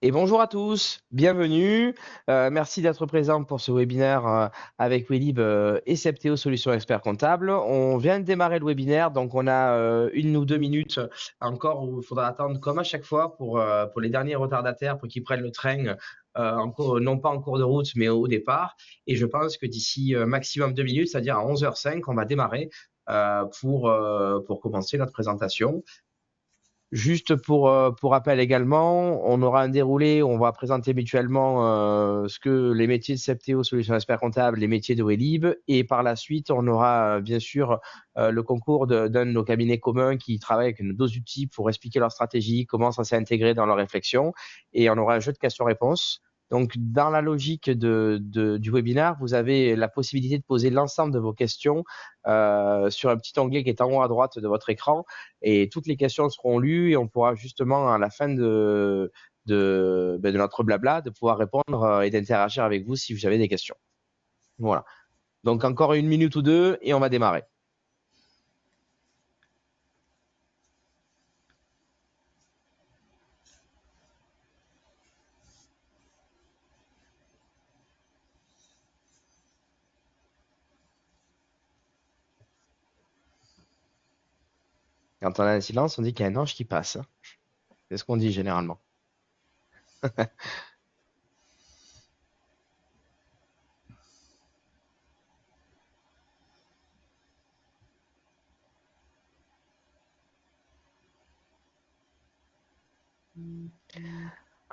Et bonjour à tous, bienvenue. Merci d'être présent pour ce webinaire avec Welib et Septéo Solutions Expert Comptable. On vient de démarrer le webinaire, donc on a 1 ou 2 minutes encore où il faudra attendre comme à chaque fois pour les derniers retardataires pour qu'ils prennent le train, non pas en cours de route, mais au départ. Et je pense que d'ici maximum 2 minutes, c'est-à-dire à 11h05, on va démarrer pour commencer notre présentation. Juste pour rappel également, on aura un déroulé où on va présenter mutuellement ce que les métiers de Septéo Solutions Expert Comptable, les métiers de Welib, et par la suite, on aura bien sûr le concours d'un de nos cabinets communs qui travaille avec nos deux outils pour expliquer leur stratégie, comment ça s'est intégré dans leur réflexion, et on aura un jeu de questions-réponses. Donc, dans la logique du webinaire, vous avez la possibilité de poser l'ensemble de vos questions sur un petit onglet qui est en haut à droite de votre écran. Et toutes les questions seront lues et on pourra justement à la fin de notre blabla de pouvoir répondre et d'interagir avec vous si vous avez des questions. Voilà. Donc encore 1 minute ou 2 et on va démarrer. Quand on a un silence, on dit qu'il y a un ange qui passe. C'est ce qu'on dit généralement.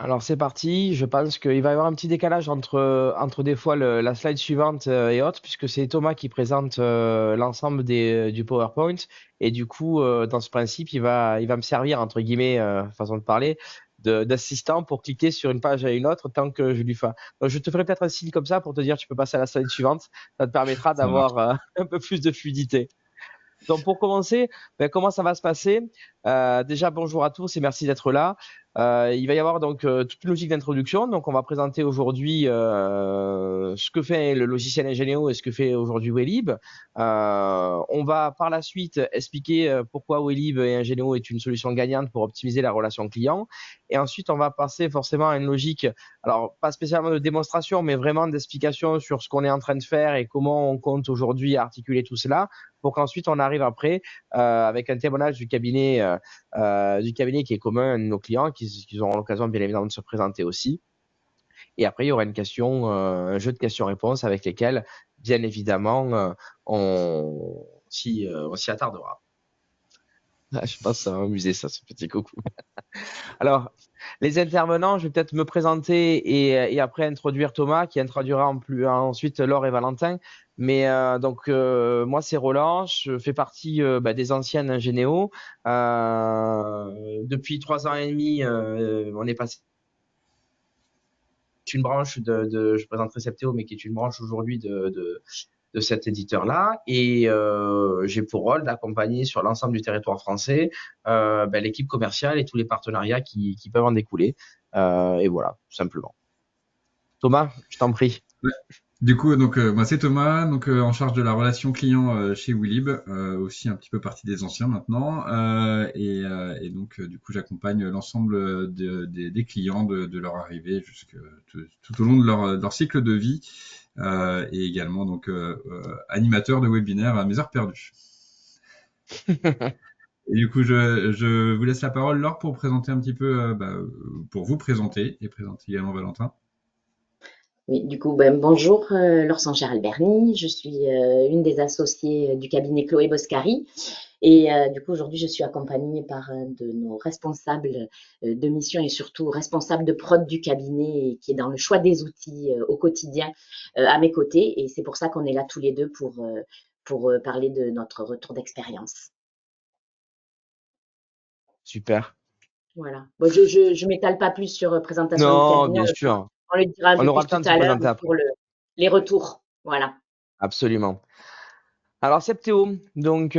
Alors c'est parti, je pense qu'il va y avoir un petit décalage entre des fois la slide suivante et autres, puisque c'est Thomas qui présente l'ensemble du PowerPoint, et du coup, dans ce principe, il va me servir, entre guillemets, façon de parler, d'assistant pour cliquer sur une page à une autre tant que je lui fais. Donc je te ferai peut-être un signe comme ça pour te dire tu peux passer à la slide suivante, ça te permettra Ça marche. d'avoir un peu plus de fluidité. Donc pour commencer, comment ça va se passer? Déjà bonjour à tous et merci d'être là. Il va y avoir donc toute une logique d'introduction. Donc on va présenter aujourd'hui ce que fait le logiciel Ingénéo et ce que fait aujourd'hui Welib. On va par la suite expliquer pourquoi Welib et Ingénéo est une solution gagnante pour optimiser la relation client. Et ensuite on va passer forcément à une logique, alors pas spécialement de démonstration, mais vraiment d'explication sur ce qu'on est en train de faire et comment on compte aujourd'hui articuler tout cela pour qu'ensuite on arrive après avec un témoignage du cabinet qui est commun à nos clients, qui auront l'occasion bien évidemment de se présenter aussi. Et après, il y aura un jeu de questions-réponses avec lesquels, bien évidemment, on s'y attardera. Ah, je pense que ça va m'amuser, ça, ce petit coucou. Alors, les intervenants, je vais peut-être me présenter et après introduire Thomas, qui introduira ensuite Laure et Valentin. Mais moi, c'est Roland, je fais partie des anciens Ingénéo. Depuis 3 ans et demi, on est passé une branche je présenterai Septéo, mais qui est une branche aujourd'hui de cet éditeur-là. Et j'ai pour rôle d'accompagner sur l'ensemble du territoire français l'équipe commerciale et tous les partenariats qui peuvent en découler. Et voilà, tout simplement. Thomas, je t'en prie. Ouais. Du coup, moi c'est Thomas, en charge de la relation client chez Willib, aussi un petit peu partie des anciens maintenant, et donc du coup j'accompagne l'ensemble des clients de leur arrivée jusque tout au long de leur cycle de vie, et également animateur de webinaire à mes heures perdues. Et du coup, je vous laisse la parole, Laure, pour présenter un petit peu, pour vous présenter et présenter également Valentin. Oui, du coup, bonjour, Laure Sancher-Alberni. Je suis une des associées du cabinet Chloé Boscari. Et du coup, aujourd'hui, je suis accompagnée par un de nos responsables de mission et surtout responsable de prod du cabinet qui est dans le choix des outils au quotidien à mes côtés. Et c'est pour ça qu'on est là tous les deux pour parler de notre retour d'expérience. Super. Voilà. Bon, je m'étale pas plus sur présentation du Non, cabinet. bien sûr. On le dira un On peu aura plus le temps tout de se à l'heure présenter après. pour les retours. Voilà. Absolument. Alors, Septéo, donc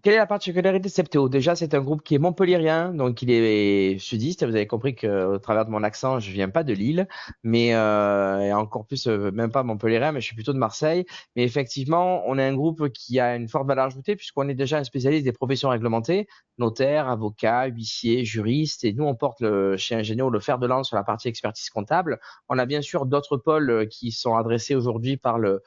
quelle est la particularité de Septéo? Déjà, c'est un groupe qui est montpellierien, donc il est sudiste. Vous avez compris qu'au travers de mon accent, je viens pas de Lille, mais et encore plus même pas montpellierien, mais je suis plutôt de Marseille. Mais effectivement, on est un groupe qui a une forte valeur ajoutée puisqu'on est déjà un spécialiste des professions réglementées, notaire, avocat, huissier, juriste, et nous on porte chez Ingénio le fer de lance sur la partie expertise comptable. On a bien sûr d'autres pôles qui sont adressés aujourd'hui par le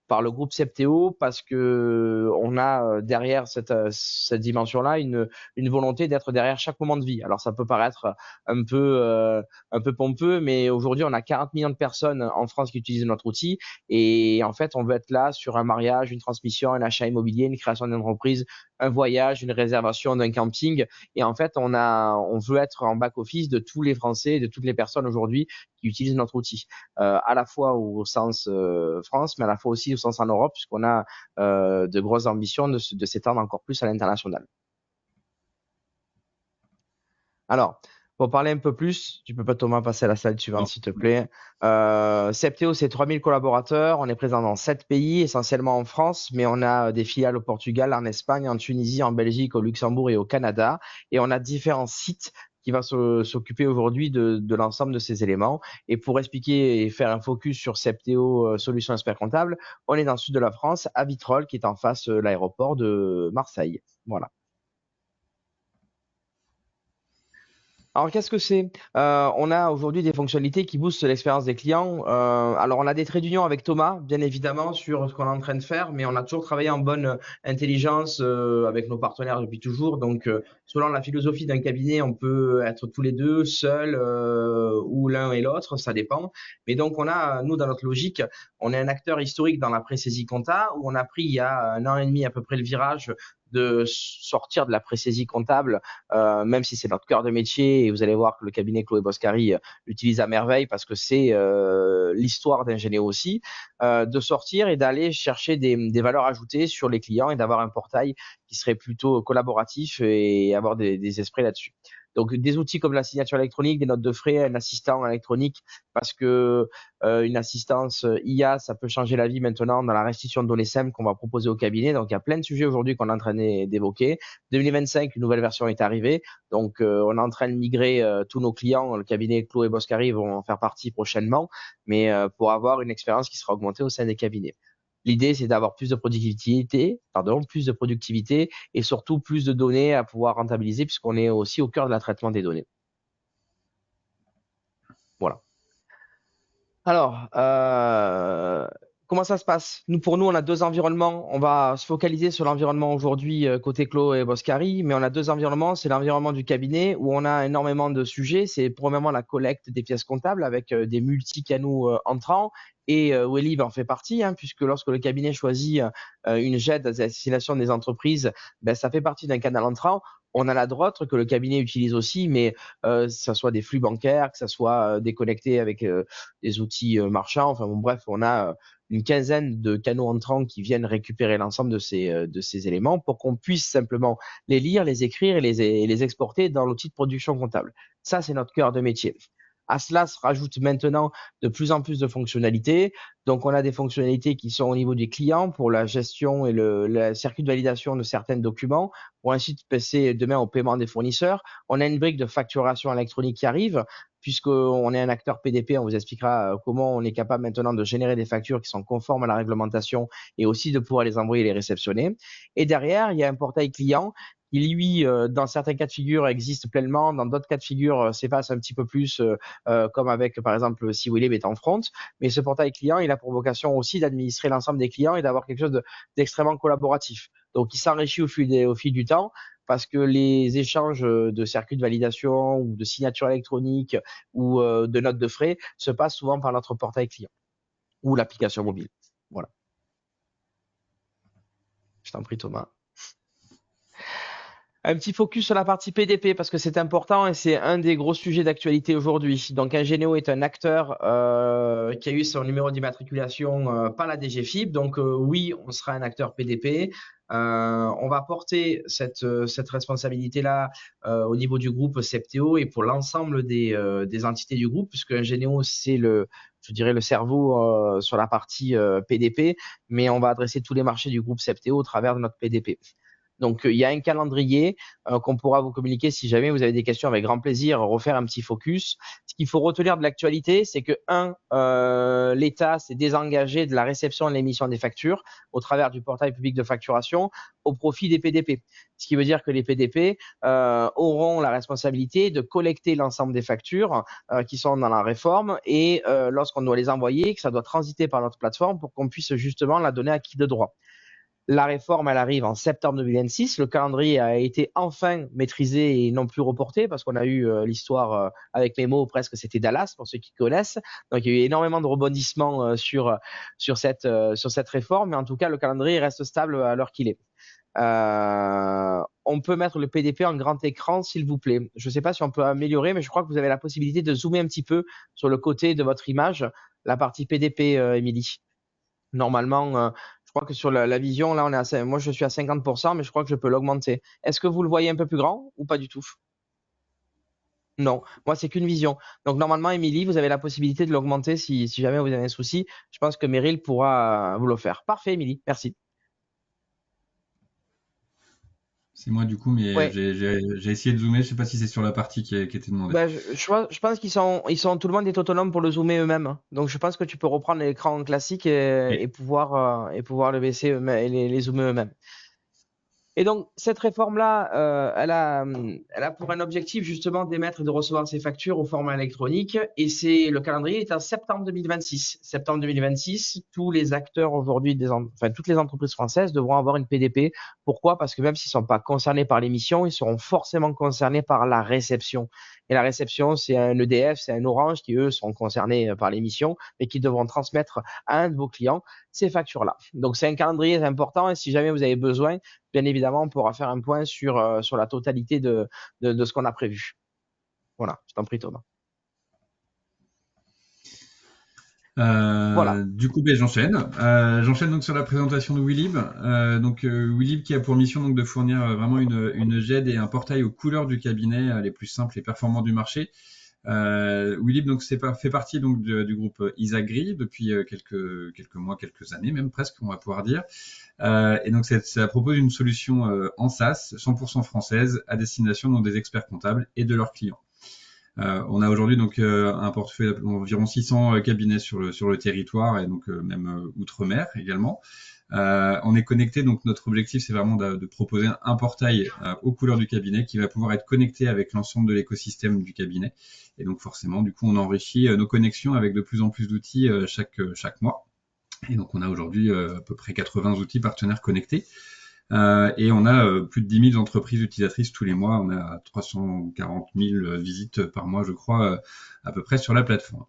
groupe Septéo parce que on a derrière cette dimension-là une volonté d'être derrière chaque moment de vie. Alors ça peut paraître un peu euh, un peu pompeux, mais aujourd'hui on a 40 millions de personnes en France qui utilisent notre outil et en fait on veut être là sur un mariage, une transmission, un achat immobilier, une création d'une entreprise, un voyage, une réservation d'un camping et en fait on veut être en back office de tous les Français, de toutes les personnes aujourd'hui qui utilisent notre outil, à la fois au sens France, mais à la fois aussi au sens en Europe, puisqu'on a de grosses ambitions de s'étendre encore plus à l'international. Alors, pour parler un peu plus, tu peux pas Thomas passer à la slide suivante, Non. s'il te plaît. Septéo, c'est 3000 collaborateurs. On est présent dans 7 pays, essentiellement en France, mais on a des filiales au Portugal, en Espagne, en Tunisie, en Belgique, au Luxembourg et au Canada. Et on a différents sites qui vont s'occuper aujourd'hui de l'ensemble de ces éléments. Et pour expliquer et faire un focus sur Septéo Solutions Expert Comptable, on est dans le sud de la France, à Vitrolles, qui est en face de l'aéroport de Marseille. Voilà. Alors, qu'est-ce que c'est? On a aujourd'hui des fonctionnalités qui boostent l'expérience des clients. Alors, on a des traits d'union avec Thomas, bien évidemment, sur ce qu'on est en train de faire, mais on a toujours travaillé en bonne intelligence avec nos partenaires depuis toujours. Donc, selon la philosophie d'un cabinet, on peut être tous les deux, seuls ou l'un et l'autre, ça dépend. Mais donc, on a, nous, dans notre logique, on est un acteur historique dans la pré-saisie compta, où on a pris il y a un an et demi à peu près le virage de sortir de la pré-saisie comptable, même si c'est notre cœur de métier, et vous allez voir que le cabinet Chloé Boscari l'utilise à merveille parce que c'est l'histoire d'Ingénéo aussi, de sortir et d'aller chercher des valeurs ajoutées sur les clients et d'avoir un portail qui serait plutôt collaboratif et avoir des esprits là-dessus. Donc des outils comme la signature électronique, des notes de frais, un assistant électronique, parce que une assistance IA, ça peut changer la vie maintenant dans la restitution de données SEM qu'on va proposer au cabinet. Donc il y a plein de sujets aujourd'hui qu'on est en train d'évoquer. 2025, une nouvelle version est arrivée. Donc on est en train de migrer tous nos clients. Le cabinet Chloé Boscari vont en faire partie prochainement, mais pour avoir une expérience qui sera augmentée au sein des cabinets. L'idée, c'est d'avoir plus de productivité et surtout plus de données à pouvoir rentabiliser puisqu'on est aussi au cœur de la traitement des données. Voilà. Alors, comment ça se passe? Pour nous, on a deux environnements. On va se focaliser sur l'environnement aujourd'hui côté Clos et Boscari, mais on a deux environnements. C'est l'environnement du cabinet où on a énormément de sujets. C'est premièrement la collecte des pièces comptables avec des multi-canaux entrants. Et Wellib en fait partie, hein, puisque lorsque le cabinet choisit une GED à destination des entreprises, ben, ça fait partie d'un canal entrant. On a la droite que le cabinet utilise aussi, mais que ce soit des flux bancaires, que ce soit déconnecté avec des outils marchands. Enfin bon, bref, on a une quinzaine de canaux entrants qui viennent récupérer l'ensemble de ces éléments pour qu'on puisse simplement les lire, les écrire et les exporter dans l'outil de production comptable. Ça, c'est notre cœur de métier. À cela se rajoute maintenant de plus en plus de fonctionnalités. Donc, on a des fonctionnalités qui sont au niveau des clients pour la gestion et le circuit de validation de certains documents, pour ensuite passer demain au paiement des fournisseurs. On a une brique de facturation électronique qui arrive, puisqu'on est un acteur PDP, on vous expliquera comment on est capable maintenant de générer des factures qui sont conformes à la réglementation et aussi de pouvoir les envoyer et les réceptionner. Et derrière, il y a un portail client qui, lui, dans certains cas de figure, existe pleinement. Dans d'autres cas de figure, s'efface un petit peu plus, comme avec, par exemple, si Willib est en front. Mais ce portail client, il a pour vocation aussi d'administrer l'ensemble des clients et d'avoir quelque chose d'extrêmement collaboratif. Donc, il s'enrichit au fil du temps parce que les échanges de circuits de validation ou de signature électronique ou de notes de frais se passent souvent par notre portail client ou l'application mobile. Voilà. Je t'en prie, Thomas. Un petit focus sur la partie PDP parce que c'est important et c'est un des gros sujets d'actualité aujourd'hui. Donc, Ingéneo est un acteur qui a eu son numéro d'immatriculation par la DGFiP. Donc, oui, on sera un acteur PDP. On va porter cette responsabilité-là au niveau du groupe Septéo et pour l'ensemble des entités du groupe, puisque Ingéneo, c'est je dirais le cerveau sur la partie PDP, mais on va adresser tous les marchés du groupe Septéo au travers de notre PDP. Donc, il y a un calendrier qu'on pourra vous communiquer si jamais vous avez des questions avec grand plaisir, refaire un petit focus. Ce qu'il faut retenir de l'actualité, c'est que, l'État s'est désengagé de la réception et de l'émission des factures au travers du portail public de facturation au profit des PDP. Ce qui veut dire que les PDP auront la responsabilité de collecter l'ensemble des factures qui sont dans la réforme et lorsqu'on doit les envoyer, que ça doit transiter par notre plateforme pour qu'on puisse justement la donner à qui de droit. La réforme, elle arrive en septembre 2026. Le calendrier a été enfin maîtrisé et non plus reporté parce qu'on a eu l'histoire avec Memo, presque c'était Dallas pour ceux qui connaissent. Donc il y a eu énormément de rebondissements sur cette réforme, mais en tout cas le calendrier reste stable à l'heure qu'il est. On peut mettre le PDP en grand écran, s'il vous plaît. Je ne sais pas si on peut améliorer, mais je crois que vous avez la possibilité de zoomer un petit peu sur le côté de votre image, la partie PDP, Émilie. Normalement, je crois que sur la vision, là, moi, je suis à 50%, mais je crois que je peux l'augmenter. Est-ce que vous le voyez un peu plus grand ou pas du tout? Non, moi, c'est qu'une vision. Donc, normalement, Émilie, vous avez la possibilité de l'augmenter si jamais vous avez un souci. Je pense que Meryl pourra vous le faire. Parfait, Émilie, merci. C'est moi du coup, mais Ouais. j'ai essayé de zoomer. Je sais pas si c'est sur la partie qui était demandée. Ben, je pense tout le monde est autonome pour le zoomer eux-mêmes. Donc, je pense que tu peux reprendre l'écran classique Oui. et pouvoir le baisser et les zoomer eux-mêmes. Et donc, cette réforme-là, elle a pour un objectif justement d'émettre et de recevoir ces factures au format électronique. Et le calendrier est en septembre 2026. Septembre 2026, tous les acteurs aujourd'hui, toutes les entreprises françaises devront avoir une PDP. Pourquoi? Parce que même s'ils ne sont pas concernés par l'émission, ils seront forcément concernés par la réception. Et la réception, c'est un EDF, c'est un Orange qui, eux, sont concernés par l'émission et qui devront transmettre à un de vos clients ces factures-là. Donc, c'est un calendrier important et si jamais vous avez besoin, bien évidemment, on pourra faire un point sur la totalité de ce qu'on a prévu. Voilà, je t'en prie, Thomas. Voilà. Du coup, j'enchaîne. J'enchaîne donc sur la présentation de Willib. Willib qui a pour mission donc de fournir vraiment une GED et un portail aux couleurs du cabinet les plus simples et performants du marché. Willib donc fait partie donc du groupe Isagri depuis quelques mois, quelques années même presque, on va pouvoir dire. Et donc ça propose une solution en SaaS 100% française à destination donc des experts comptables et de leurs clients. On a aujourd'hui donc un portefeuille d'environ 600 cabinets sur le territoire et donc même outre-mer également. On est connecté, donc notre objectif c'est vraiment de proposer un portail aux couleurs du cabinet qui va pouvoir être connecté avec l'ensemble de l'écosystème du cabinet. Et donc forcément, du coup, on enrichit nos connexions avec de plus en plus d'outils chaque mois. Et donc on a aujourd'hui à peu près 80 outils partenaires connectés. Et on a plus de 10 000 entreprises utilisatrices tous les mois. On a 340 000 visites par mois, je crois, à peu près sur la plateforme.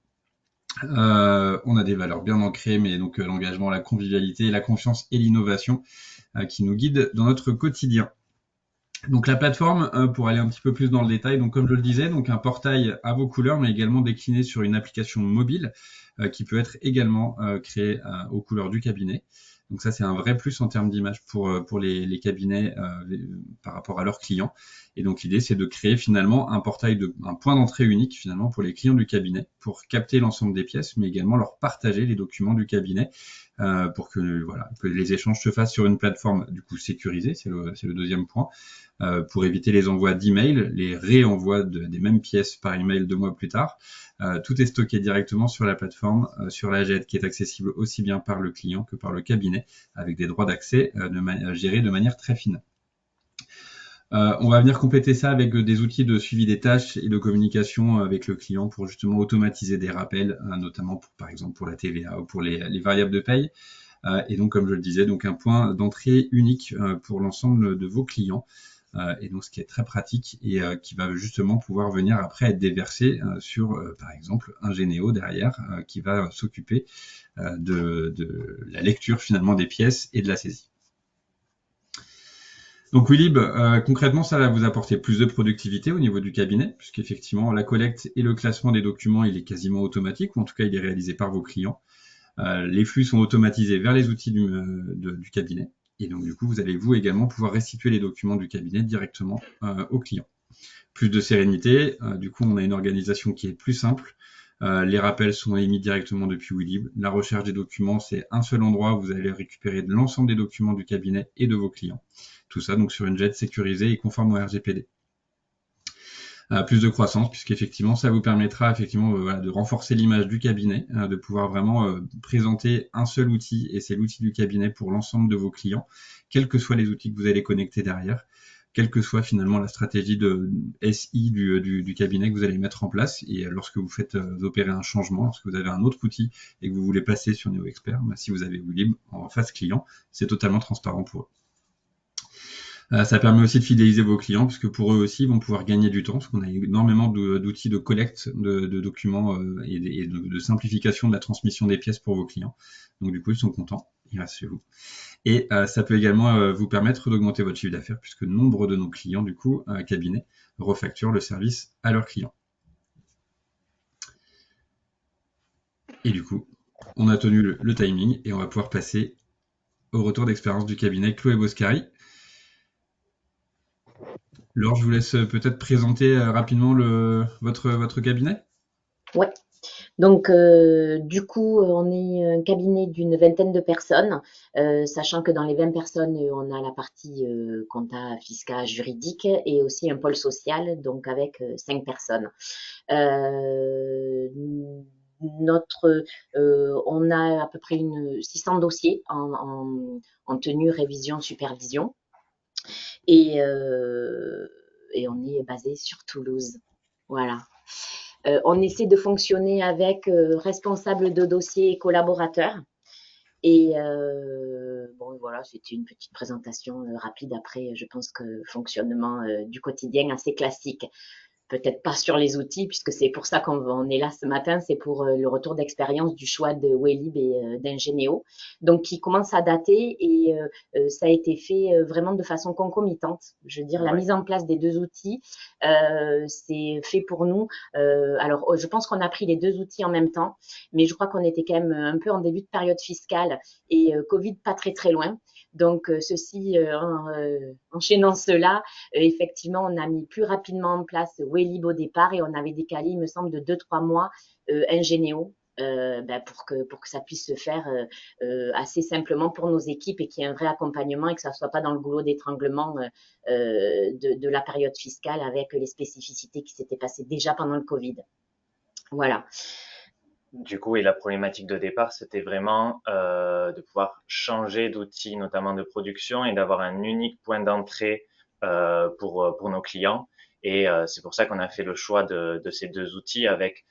On a des valeurs bien ancrées, mais donc l'engagement, la convivialité, la confiance et l'innovation qui nous guident dans notre quotidien. Donc la plateforme, pour aller un petit peu plus dans le détail, donc comme je le disais, donc un portail à vos couleurs, mais également décliné sur une application mobile qui peut être également créée aux couleurs du cabinet. Donc ça, c'est un vrai plus en termes d'image pour les cabinets par rapport à leurs clients. Et donc l'idée, c'est de créer finalement un portail, un point d'entrée unique finalement pour les clients du cabinet, pour capter l'ensemble des pièces, mais également leur partager les documents du cabinet pour que les échanges se fassent sur une plateforme du coup sécurisée. C'est le deuxième point. Pour éviter les envois d'emails, les réenvois des mêmes pièces par email 2 mois plus tard. Tout est stocké directement sur la plateforme, sur la GED qui est accessible aussi bien par le client que par le cabinet, avec des droits d'accès gérés de manière très fine. On va venir compléter ça avec des outils de suivi des tâches et de communication avec le client pour justement automatiser des rappels, notamment par exemple pour la TVA ou pour les variables de paye. Et donc, comme je le disais, donc un point d'entrée unique pour l'ensemble de vos clients. Et donc ce qui est très pratique et qui va justement pouvoir venir après être déversé sur par exemple un Généo derrière qui va s'occuper de la lecture finalement des pièces et de la saisie. Donc Willib, concrètement, ça va vous apporter plus de productivité au niveau du cabinet, puisqu'effectivement la collecte et le classement des documents, il est quasiment automatique, ou en tout cas il est réalisé par vos clients. Les flux sont automatisés vers les outils du cabinet. Et donc, du coup, vous allez vous également pouvoir restituer les documents du cabinet directement aux clients. Plus de sérénité, du coup, on a une organisation qui est plus simple. Les rappels sont émis directement depuis Willib. La recherche des documents, c'est un seul endroit où vous allez récupérer l'ensemble des documents du cabinet et de vos clients. Tout ça donc sur une jet sécurisée et conforme au RGPD. Plus de croissance, puisqu'effectivement, ça vous permettra effectivement voilà, de renforcer l'image du cabinet, de pouvoir vraiment présenter un seul outil, et c'est l'outil du cabinet pour l'ensemble de vos clients, quels que soient les outils que vous allez connecter derrière, quelle que soit finalement la stratégie de SI du cabinet que vous allez mettre en place. Et lorsque vous faites opérer un changement, lorsque vous avez un autre outil et que vous voulez passer sur NeoExpert, si vous avez WeLib en face client, c'est totalement transparent pour eux. Ça permet aussi de fidéliser vos clients, puisque pour eux aussi, ils vont pouvoir gagner du temps, parce qu'on a énormément d'outils de collecte de documents et de simplification de la transmission des pièces pour vos clients. Donc du coup, ils sont contents, ils restent chez vous. Et ça peut également vous permettre d'augmenter votre chiffre d'affaires, puisque nombre de nos clients, du coup, cabinets, refacturent le service à leurs clients. Et du coup, on a tenu le timing et on va pouvoir passer au retour d'expérience du cabinet Chloé Boscari. Laure, je vous laisse peut-être présenter rapidement votre cabinet. Ouais. Donc, du coup, on est un cabinet d'une vingtaine de personnes, sachant que dans les 20 personnes, on a la partie compta, fiscal, juridique et aussi un pôle social, donc avec 5 personnes. On a à peu près 600 dossiers en tenue, révision, supervision. Et on est basé sur Toulouse. Voilà. On essaie de fonctionner avec responsable de dossier et collaborateurs. Et bon, voilà, c'était une petite présentation rapide. Après, je pense que fonctionnement du quotidien assez classique. Peut-être pas sur les outils, puisque c'est pour ça qu'on est là ce matin, c'est pour le retour d'expérience du choix de WeLib et d'Ingenéo, donc qui commence à dater et ça a été fait vraiment de façon concomitante. Je veux dire, la mise en place des deux outils, c'est fait pour nous. Alors, je pense qu'on a pris les deux outils en même temps, mais je crois qu'on était quand même un peu en début de période fiscale et Covid pas très très loin. Donc, enchaînant cela, effectivement, on a mis plus rapidement en place WeLib au départ et on avait décalé, il me semble, de 2-3 mois Ingenéo pour que ça puisse se faire assez simplement pour nos équipes et qu'il y ait un vrai accompagnement et que ça ne soit pas dans le goulot d'étranglement de la période fiscale avec les spécificités qui s'étaient passées déjà pendant le Covid. Voilà. Du coup, et la problématique de départ, c'était vraiment de pouvoir changer d'outil, notamment de production, et d'avoir un unique point d'entrée pour nos clients. Et c'est pour ça qu'on a fait le choix de ces deux outils avec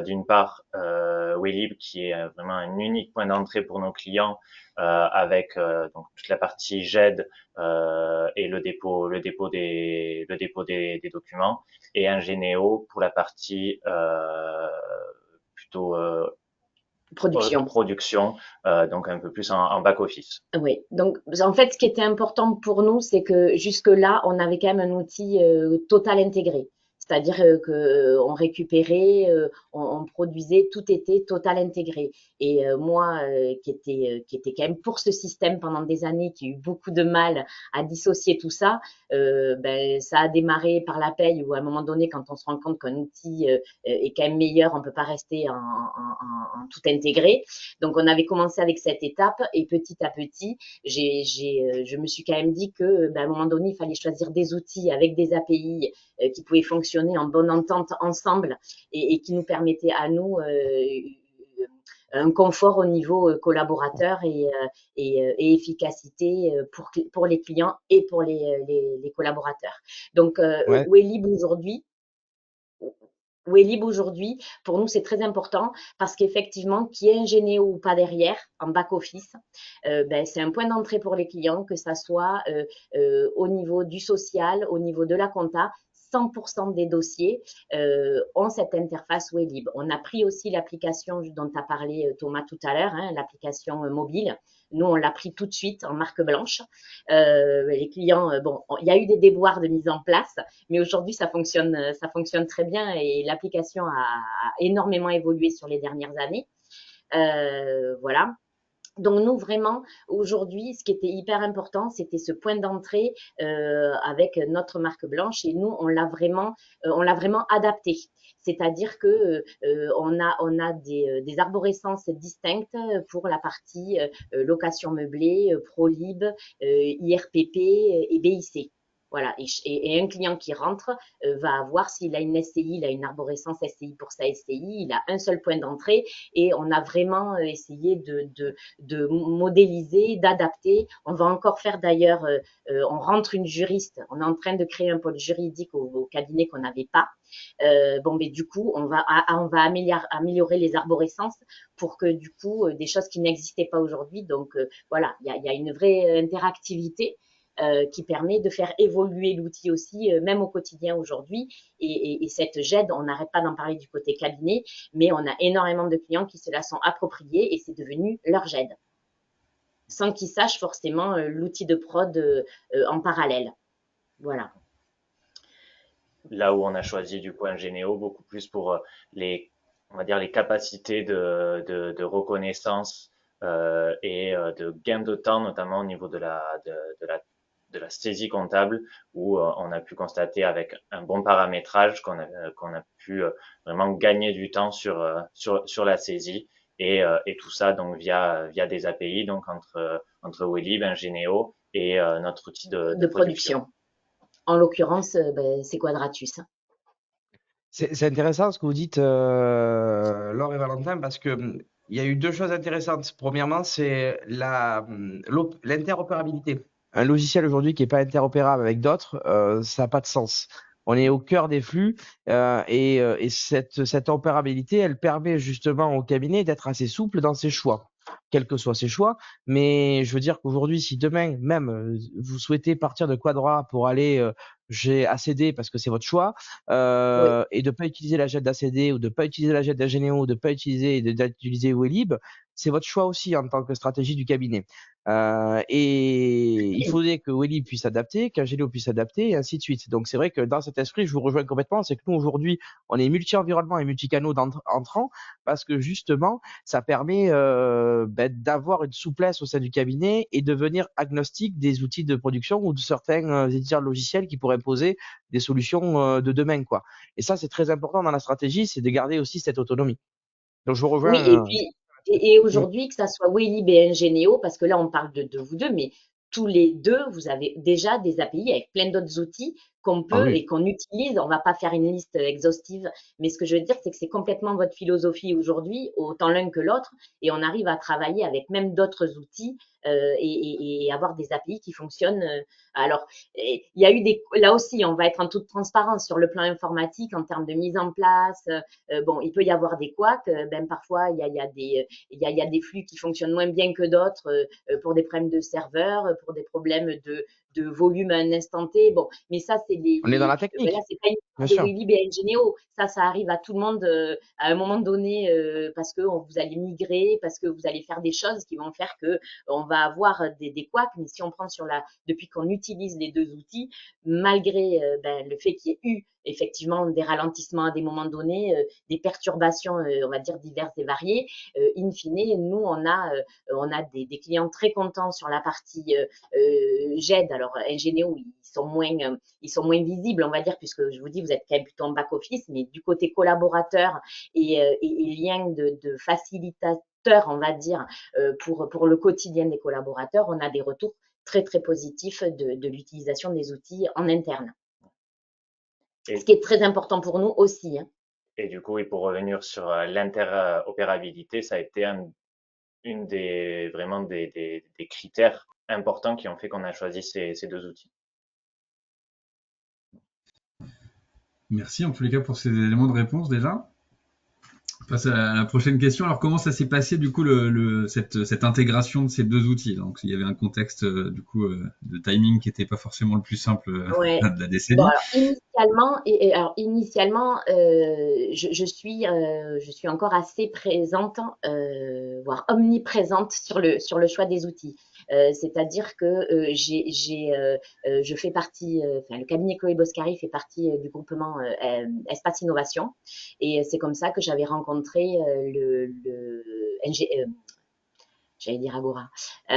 d'une part WeLib qui est vraiment un unique point d'entrée pour nos clients avec donc toute la partie GED et le dépôt des documents, et Ingenéo pour la partie plutôt production, donc un peu plus en back-office. Oui, donc en fait, ce qui était important pour nous, c'est que jusque-là, on avait quand même un outil total intégré. C'est-à-dire qu'on récupérait, on produisait, tout était total intégré. Et moi, qui était quand même pour ce système pendant des années, qui a eu beaucoup de mal à dissocier tout ça, ça a démarré par la paye où à un moment donné, quand on se rend compte qu'un outil est quand même meilleur, on peut pas rester en tout intégré. Donc, on avait commencé avec cette étape et petit à petit, je me suis quand même dit que, à un moment donné, il fallait choisir des outils avec des API qui pouvaient fonctionner en bonne entente ensemble et qui nous permettaient à nous un confort au niveau collaborateur et efficacité pour les clients et pour les collaborateurs. Donc, WeLib aujourd'hui, pour nous, c'est très important parce qu'effectivement, qu'il y ait Ingenéo ou pas derrière, en back-office, c'est un point d'entrée pour les clients, que ça soit au niveau du social, au niveau de la compta. 100% des dossiers ont cette interface WeLib. On a pris aussi l'application dont a parlé Thomas tout à l'heure, l'application mobile. Nous, on l'a pris tout de suite en marque blanche. Les clients, il y a eu des déboires de mise en place, mais aujourd'hui, ça fonctionne très bien et l'application a énormément évolué sur les dernières années. Voilà. Donc nous vraiment aujourd'hui, ce qui était hyper important, c'était ce point d'entrée avec notre marque blanche et nous on l'a vraiment adapté. C'est-à-dire que on a des arborescences distinctes pour la partie location meublée, Prolib, IRPP et BIC. Voilà, et un client qui rentre va avoir, s'il a une SCI, il a une arborescence SCI pour sa SCI, il a un seul point d'entrée et on a vraiment essayé de modéliser, d'adapter. On va encore faire d'ailleurs, on rentre une juriste, on est en train de créer un pôle juridique au cabinet qu'on n'avait pas. Bon, mais du coup, on va améliorer les arborescences pour que du coup, des choses qui n'existaient pas aujourd'hui. Donc voilà, il y a une vraie interactivité qui permet de faire évoluer l'outil aussi, même au quotidien aujourd'hui. Et cette GED, on n'arrête pas d'en parler du côté cabinet, mais on a énormément de clients qui se la sont appropriés et c'est devenu leur GED, sans qu'ils sachent forcément l'outil de prod en parallèle. Voilà. Là où on a choisi du coup un Généo beaucoup plus pour on va dire les capacités de reconnaissance et de gain de temps, notamment au niveau de la saisie comptable, où on a pu constater avec un bon paramétrage qu'on a pu vraiment gagner du temps sur la saisie et tout ça donc via des API donc entre Welib, Ingénéo et notre outil de production. En l'occurrence, c'est Quadratus. C'est intéressant ce que vous dites, Laure et Valentin, parce que il y a eu deux choses intéressantes. Premièrement, c'est l'interopérabilité. Un logiciel aujourd'hui qui n'est pas interopérable avec d'autres, ça n'a pas de sens. On est au cœur des flux et cette opérabilité, elle permet justement au cabinet d'être assez souple dans ses choix, quels que soient ses choix. Mais je veux dire qu'aujourd'hui, si demain même vous souhaitez partir de Quadra pour aller chez ACD parce que c'est votre choix, Oui. et de pas utiliser la jet d'ACD ou de pas utiliser la jet d'Ingénéo ou de pas d'utiliser Welib, c'est votre choix aussi en tant que stratégie du cabinet. Et il faudrait que Welib puisse adapter, qu'Ingénéo puisse adapter et ainsi de suite. Donc c'est vrai que dans cet esprit, je vous rejoins complètement, c'est que nous aujourd'hui, on est multi-environnement et multi-canaux entrants parce que justement, ça permet d'avoir une souplesse au sein du cabinet et de devenir agnostique des outils de production ou de certains éditeurs logiciels qui pourraient poser des solutions de demain, quoi. Et ça, c'est très important dans la stratégie, c'est de garder aussi cette autonomie. Donc, je vous rejoins. Oui, et puis, et aujourd'hui, que ça soit Welib et Ingénéo, parce que là, on parle de vous deux, mais tous les deux, vous avez déjà des API avec plein d'autres outils qu'on Ah peut oui. et qu'on utilise. On va pas faire une liste exhaustive, mais ce que je veux dire, c'est que c'est complètement votre philosophie aujourd'hui, autant l'un que l'autre, et on arrive à travailler avec même d'autres outils et avoir des API qui fonctionnent. Alors, il y a eu là aussi, on va être en toute transparence sur le plan informatique en termes de mise en place. Bon, il peut y avoir des couacs. Ben parfois, il y a des flux qui fonctionnent moins bien que d'autres pour des problèmes de serveur, pour des problèmes de volume à un instant T. Bon, mais ça, c'est On est dans la voilà, technique, c'est pas une bien histoire de sûr. Welib et Ingénéo. Ça arrive à tout le monde à un moment donné parce que vous allez migrer, parce que vous allez faire des choses qui vont faire que on va avoir des couacs. Mais si on prend depuis qu'on utilise les deux outils, malgré le fait qu'il y ait eu effectivement des ralentissements à des moments donnés, des perturbations, on va dire diverses et variées. In fine, nous, on a des clients très contents sur la partie GED. Alors, Ingénéo, ils sont moins visibles, on va dire, puisque je vous dis, vous êtes quand même plutôt en back-office, mais du côté collaborateur et lien de facilitateur, on va dire, pour le quotidien des collaborateurs, on a des retours très, très positifs de l'utilisation des outils en interne. Ce qui est très important pour nous aussi. Hein. Et du coup, et pour revenir sur l'interopérabilité, ça a été une vraiment des critères importants qui ont fait qu'on a choisi ces deux outils. Merci en tous les cas pour ces éléments de réponse déjà. On passe à la prochaine question. Alors, comment ça s'est passé du coup cette intégration de ces deux outils? Donc, il y avait un contexte du coup de timing qui n'était pas forcément le plus simple Ouais. de la Bon, décennie. alors initialement, je suis encore assez présente, voire omniprésente sur le choix des outils. C'est-à-dire que je fais partie, enfin le cabinet Chloé Boscari fait partie du groupement Espace Innovation, et c'est comme ça que j'avais rencontré J'allais dire Agora. Oui,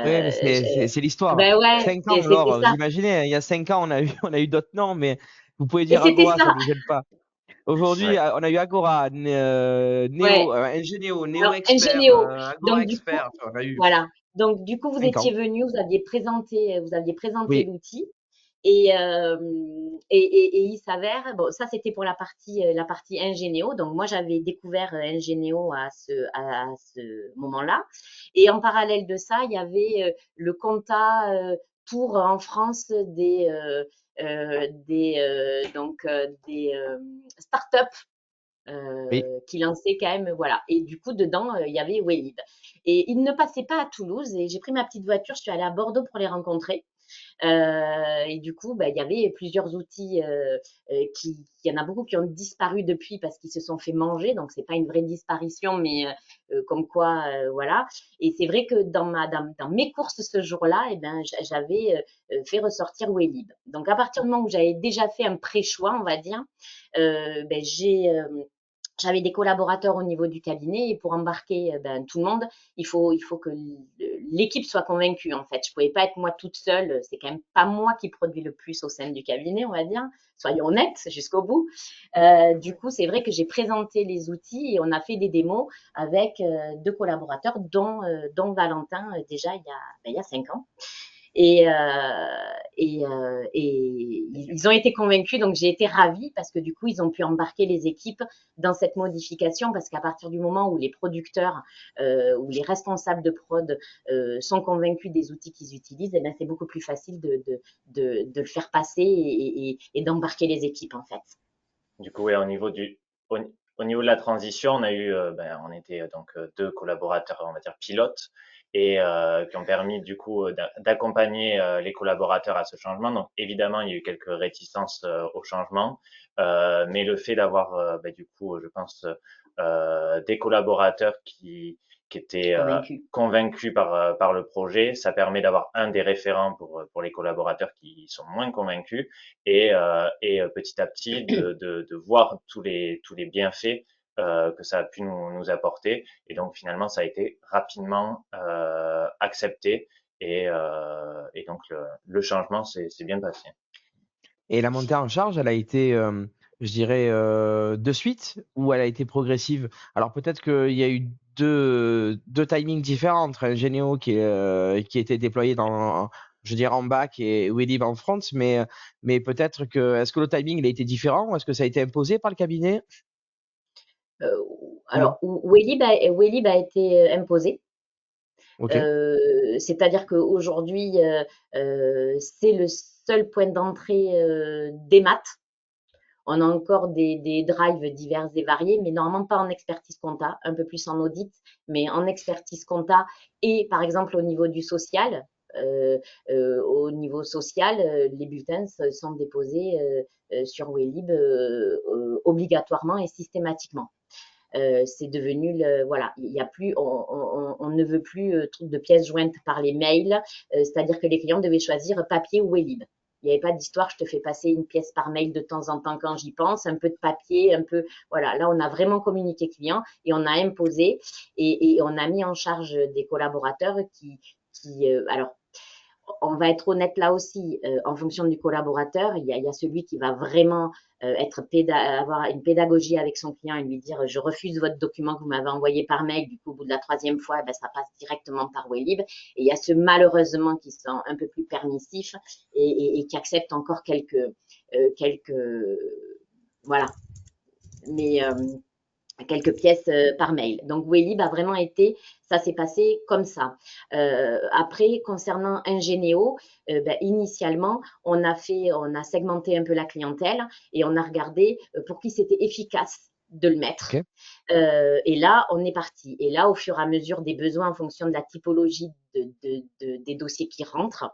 mais c'est l'histoire. Ben ouais, 5 ans, c'était Laure, vous ça. imaginez, il y a 5 ans, on a eu d'autres noms, mais vous pouvez Et dire c'était Agora, ça ça. ne nous gêne pas. Aujourd'hui, Ouais. on a eu Agora, Ouais. Néo, Ingénéo, Néo Alors, Expert, Ingénéo. Agora Donc, du coup, Expert. On a eu voilà. Donc, du coup, vous 5 étiez ans. venu, vous aviez présenté Oui, l'outil. Et il s'avère, bon, ça c'était pour la partie Ingénéo. Donc moi j'avais découvert Ingénéo à ce moment-là. Et en parallèle de ça, il y avait le compta pour en France des startups oui, qui lançaient quand même, voilà. Et du coup, dedans, il y avait Waylib. Et ils ne passaient pas à Toulouse. Et j'ai pris ma petite voiture, je suis allée à Bordeaux pour les rencontrer. Et du coup, bah, il y avait plusieurs outils il y en a beaucoup qui ont disparu depuis parce qu'ils se sont fait manger. Donc, c'est pas une vraie disparition, mais comme quoi, voilà. Et c'est vrai que dans mes courses ce jour-là, eh ben, j'avais fait ressortir Waylib. Donc, à partir du moment où j'avais déjà fait un pré-choix, on va dire, ben, j'avais des collaborateurs au niveau du cabinet et pour embarquer ben, tout le monde, il faut que l'équipe soit convaincue en fait. Je pouvais pas être moi toute seule. C'est quand même pas moi qui produis le plus au sein du cabinet, on va dire. Soyons honnêtes jusqu'au bout. Du coup, c'est vrai que j'ai présenté les outils et on a fait des démos avec deux collaborateurs, dont Valentin déjà il y a 5 ans. Et ils ont été convaincus, donc j'ai été ravie parce que du coup, ils ont pu embarquer les équipes dans cette modification parce qu'à partir du moment où les producteurs ou les responsables de prod sont convaincus des outils qu'ils utilisent, eh ben, c'est beaucoup plus facile de le faire passer et d'embarquer les équipes en fait. Du coup, ouais, au, au niveau de la transition, on a eu, on était donc deux collaborateurs, on va dire pilotes, et qui ont permis du coup d'accompagner les collaborateurs à ce changement. Donc évidemment, il y a eu quelques réticences au changement, mais le fait d'avoir, du coup, je pense, des collaborateurs qui étaient Convaincus. convaincus par le projet, ça permet d'avoir un des référents pour les collaborateurs qui sont moins convaincus et petit à petit de voir tous les bienfaits que ça a pu nous apporter. Et donc finalement, ça a été rapidement accepté et donc le changement s'est bien passé. et la montée en charge, elle a été, je dirais, de suite ou elle a été progressive? Alors peut-être qu'il y a eu deux timings différents entre un Généo qui était déployé dans, je dirais, en back et Weilib en front, mais peut-être que, est-ce que le timing il a été différent ou est-ce que ça a été imposé par le cabinet Euh, ou non? alors, Waylib a été imposé. Ok, C'est-à-dire qu'aujourd'hui, c'est le seul point d'entrée des maths. On a encore des drives divers et variés, mais normalement pas en expertise compta, un peu plus en audit, mais en expertise compta et par exemple au niveau du social. Au niveau social, les bulletins sont déposés sur Waylib obligatoirement et systématiquement. C'est devenu voilà, il y a plus, on ne veut plus de pièces jointes par les mails, c'est-à-dire que les clients devaient choisir papier ou Wélib. Il n'y avait pas d'histoire, je te fais passer une pièce par mail de temps en temps quand j'y pense, un peu de papier, un peu, voilà. Là, on a vraiment communiqué client et on a imposé et on a mis en charge des collaborateurs alors, on va être honnête là aussi, en fonction du collaborateur, il y a celui qui va vraiment avoir une pédagogie avec son client et lui dire je refuse votre document que vous m'avez envoyé par mail. Du coup, au bout de la troisième fois, ben, ça passe directement par Waylib. Et il y a ceux malheureusement qui sont un peu plus permissifs et qui acceptent encore quelques voilà. Mais quelques pièces par mail. Donc Waylib a vraiment été, ça s'est passé comme ça. Après, concernant Ingénéo, ben, initialement, on a segmenté un peu la clientèle et on a regardé pour qui c'était efficace de le mettre. ok. Et là, on est parti. Et là, au fur et à mesure des besoins, en fonction de la typologie des dossiers qui rentrent,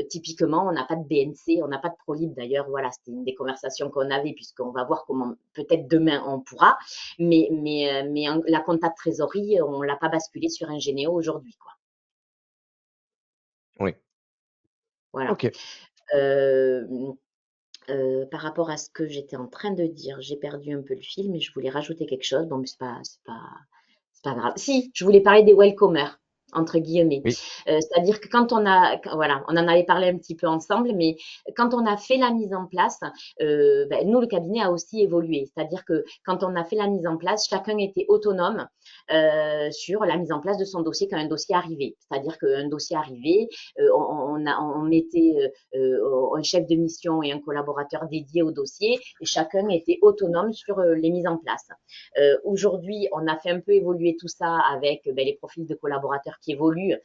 typiquement, on n'a pas de BNC, on n'a pas de Prolib d'ailleurs. Voilà, c'était une des conversations qu'on avait, puisqu'on va voir comment peut-être demain on pourra. Mais la compta de trésorerie, on ne l'a pas basculé sur un Généo aujourd'hui, quoi. Oui, Voilà. ok. Euh, par rapport à ce que j'étais en train de dire, j'ai perdu un peu le fil, mais je voulais rajouter quelque chose. Bon, mais c'est pas pas grave. Si, je voulais parler des welcomers, entre guillemets. Oui. C'est-à-dire que voilà, on en avait parlé un petit peu ensemble, mais quand on a fait la mise en place, nous, le cabinet a aussi évolué. C'est-à-dire que quand on a fait la mise en place, chacun était autonome sur la mise en place de son dossier quand un dossier arrivait. C'est-à-dire qu'un dossier arrivait, on mettait un chef de mission et un collaborateur dédié au dossier, et chacun était autonome sur les mises en place. Aujourd'hui, on a fait un peu évoluer tout ça avec les profils de collaborateurs qui évoluent.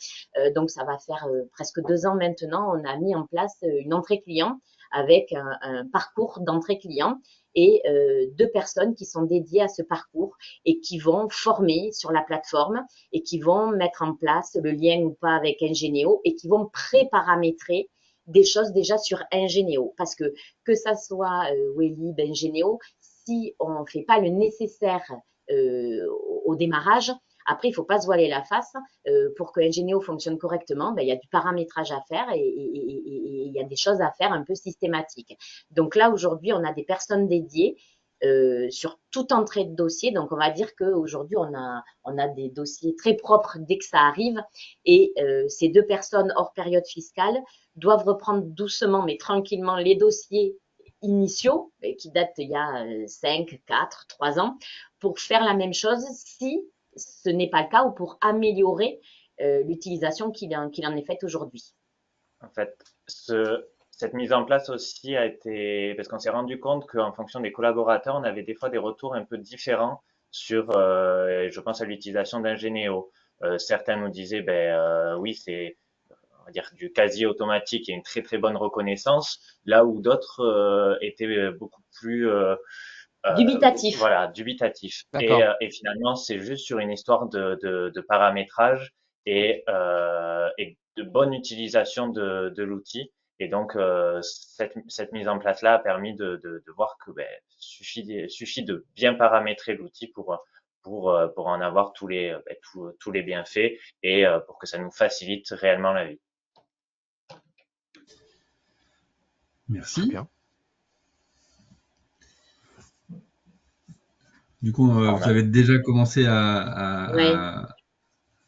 Donc, ça va faire presque 2 ans maintenant. On a mis en place une entrée client avec un parcours d'entrée client et 2 personnes qui sont dédiées à ce parcours et qui vont former sur la plateforme et qui vont mettre en place le lien ou pas avec Ingenio et qui vont pré-paramétrer des choses déjà sur Ingenio. Parce que ça soit Wellib, Ingenio, si on ne fait pas le nécessaire au démarrage, après, il ne faut pas se voiler la face. Pour que Ingenio fonctionne correctement, il y a du paramétrage à faire et il y a des choses à faire un peu systématiques. Donc là, aujourd'hui, on a des personnes dédiées sur toute entrée de dossier. Donc, on va dire qu'aujourd'hui, on a des dossiers très propres dès que ça arrive. Et ces 2 personnes hors période fiscale doivent reprendre doucement mais tranquillement les dossiers initiaux qui datent il y a 5, 4, 3 ans pour faire la même chose si ce n'est pas le cas ou pour améliorer l'utilisation qu'il en est faite aujourd'hui. En fait, cette mise en place aussi a été, parce qu'on s'est rendu compte qu'en fonction des collaborateurs, on avait des fois des retours un peu différents sur, je pense à l'utilisation d'Ingenio. Certains nous disaient, oui, c'est, on va dire, du quasi automatique et une très très bonne reconnaissance, là où d'autres étaient beaucoup plus Dubitatif. voilà, dubitatif. D'accord. Et finalement, c'est juste sur une histoire de paramétrage et de bonne utilisation de l'outil. Et donc, cette mise en place-là a permis de voir que suffit de bien paramétrer l'outil pour en avoir tous les bienfaits et pour que ça nous facilite réellement la vie. Merci. Très bien. Du coup, vous avez déjà commencé Ouais.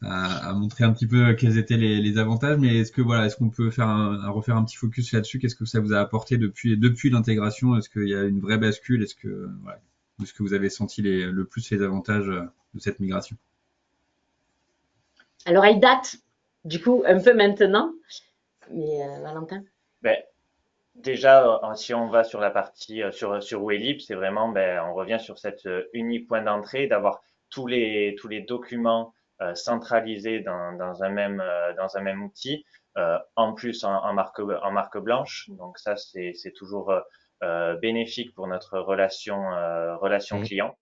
à montrer un petit peu quels étaient les avantages, mais est-ce qu'on peut refaire un petit focus là-dessus? Qu'est-ce que ça vous a apporté depuis l'intégration? Est-ce qu'il y a une vraie bascule? Est-ce que vous avez senti le plus les avantages de cette migration? Alors, elle date, du coup, un peu maintenant. Mais Valentin? Déjà, si on va sur la partie sur Wellib, c'est vraiment, on revient sur cette unique point d'entrée, d'avoir tous les documents centralisés dans un même outil, en plus en marque blanche. Donc ça, c'est toujours bénéfique pour notre relation Mmh. client.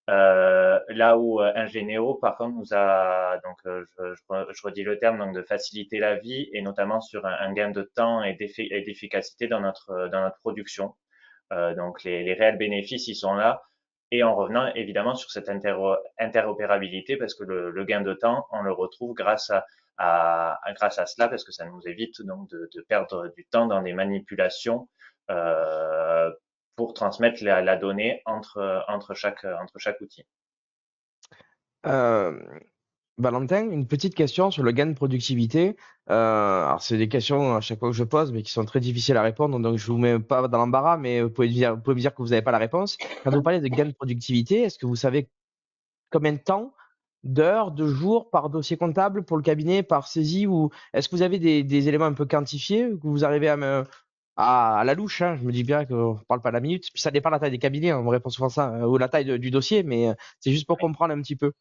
Là où Ingenio, par contre, nous a, donc je redis le terme, donc de faciliter la vie et notamment sur un gain de temps et d'efficacité dans notre production. Donc les réels bénéfices, ils sont là. Et en revenant évidemment sur cette interopérabilité, parce que le gain de temps, on le retrouve grâce à cela, parce que ça nous évite donc de perdre du temps dans des manipulations euh, pour transmettre la donnée entre chaque outil. Euh, Valentin, une petite question sur le gain de productivité. Alors, c'est des questions à chaque fois que je pose, mais qui sont très difficiles à répondre, donc je vous mets pas dans l'embarras, mais vous pouvez me dire que vous n'avez pas la réponse. Quand vous parlez de gain de productivité, est-ce que vous savez combien de temps, d'heures, de jours par dossier comptable pour le cabinet, par saisie, ou est-ce que vous avez des éléments un peu quantifiés que vous arrivez à la louche, hein, je me dis bien qu'on ne parle pas de la minute, puis ça dépend de la taille des cabinets, hein, on me répond souvent ça, ou la taille du dossier, mais c'est juste pour comprendre un petit peu.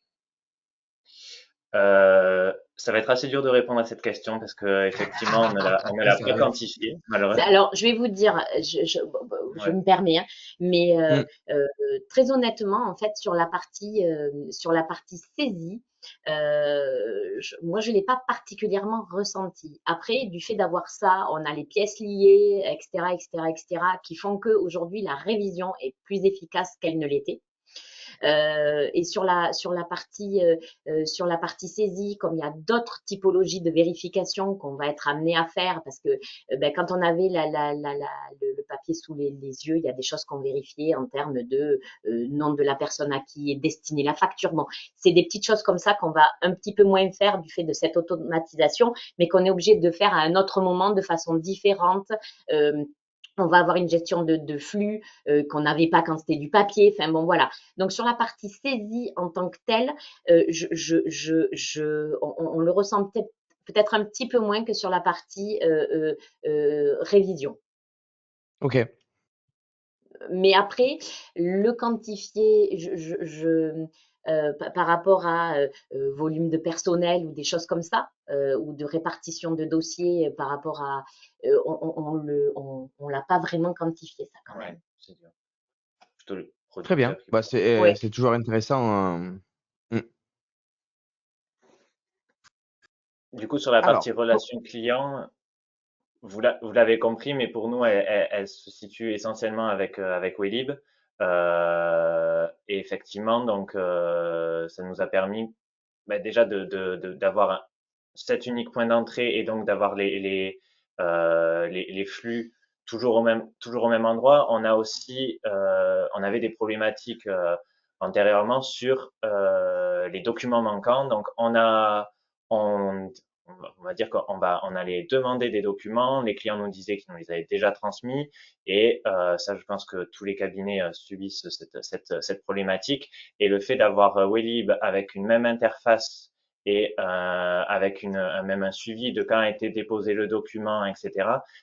Ça va être assez dur de répondre à cette question parce que effectivement on ne l'a pas quantifié malheureusement. Alors, je vais vous dire, je Ouais. me permets, hein, mais Mm. très honnêtement, en fait, sur la partie saisie, moi, je l'ai pas particulièrement ressenti. Après, du fait d'avoir ça, on a les pièces liées, etc., etc., etc., qui font que aujourd'hui la révision est plus efficace qu'elle ne l'était. Et sur la partie saisie, comme il y a d'autres typologies de vérification qu'on va être amené à faire, parce que quand on avait le papier sous les yeux, il y a des choses qu'on vérifiait en termes de nom de la personne à qui est destinée la facture. Bon, c'est des petites choses comme ça qu'on va un petit peu moins faire du fait de cette automatisation, mais qu'on est obligé de faire à un autre moment de façon différente. On va avoir une gestion de flux qu'on n'avait pas quand c'était du papier. Enfin bon, voilà. Donc sur la partie saisie en tant que telle, on le ressent peut-être un petit peu moins que sur la partie révision. Ok. Mais après, le quantifier, par rapport à volume de personnel ou des choses comme ça, ou de répartition de dossiers par rapport à, on l'a pas vraiment quantifié ça quand même. Ouais, c'est dur. Plutôt le Très bien. producteur qui Ouais. C'est toujours intéressant. Du coup, sur la Alors, partie relation client, vous l'avez compris, mais pour nous, elle se situe essentiellement avec Welib. Et effectivement, donc, ça nous a permis déjà d'avoir cet unique point d'entrée et donc d'avoir les flux toujours au même endroit. On a aussi, on avait des problématiques antérieurement sur les documents manquants. Donc, on va dire on allait demander des documents, les clients nous disaient qu'ils nous les avaient déjà transmis, et ça, je pense que tous les cabinets subissent cette problématique. Et le fait d'avoir Welib avec une même interface et avec même un suivi de quand a été déposé le document, etc.,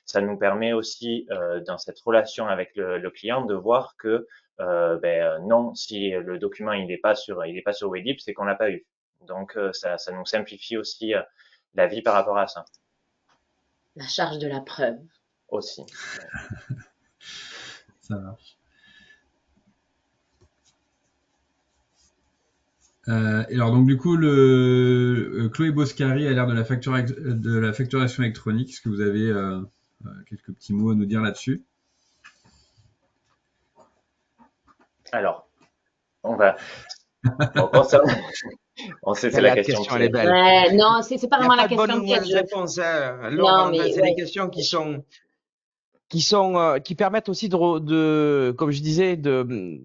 ça nous permet aussi, dans cette relation avec le client, de voir que non, si le document il n'est pas sur Welib, c'est qu'on l'a pas eu. Donc ça nous simplifie aussi la vie par rapport à ça La charge de la preuve. aussi. Ça marche. Et alors donc du coup, Chloé Boscari a l'air de la facturation électronique. Est-ce que vous avez quelques petits mots à nous dire là-dessus? Alors, on va. Bon, concernant. On sait, c'est la question elle est belle. Ouais, non, c'est pas Il n'y vraiment a la pas de bonne question ou piège. mauvaise réponse, hein. Non, Laure, mais c'est des questions qui permettent aussi comme je disais, de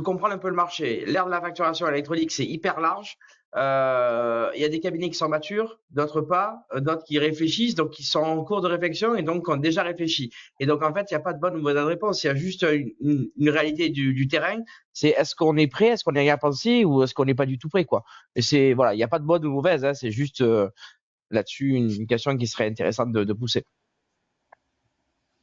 comprendre un peu le marché. L'ère de la facturation électronique, c'est hyper large. Il y a des cabinets qui sont matures, d'autres pas, d'autres qui réfléchissent, donc qui sont en cours de réflexion et donc qui ont déjà réfléchi. Et donc, en fait, il n'y a pas de bonne ou mauvaise réponse. Il y a juste une réalité du terrain. C'est est-ce qu'on est prêt, est-ce qu'on est rien pensé ou est-ce qu'on n'est pas du tout prêt, quoi. Et c'est, voilà, il n'y a pas de bonne ou mauvaise, hein. C'est juste là-dessus une question qui serait intéressante de pousser.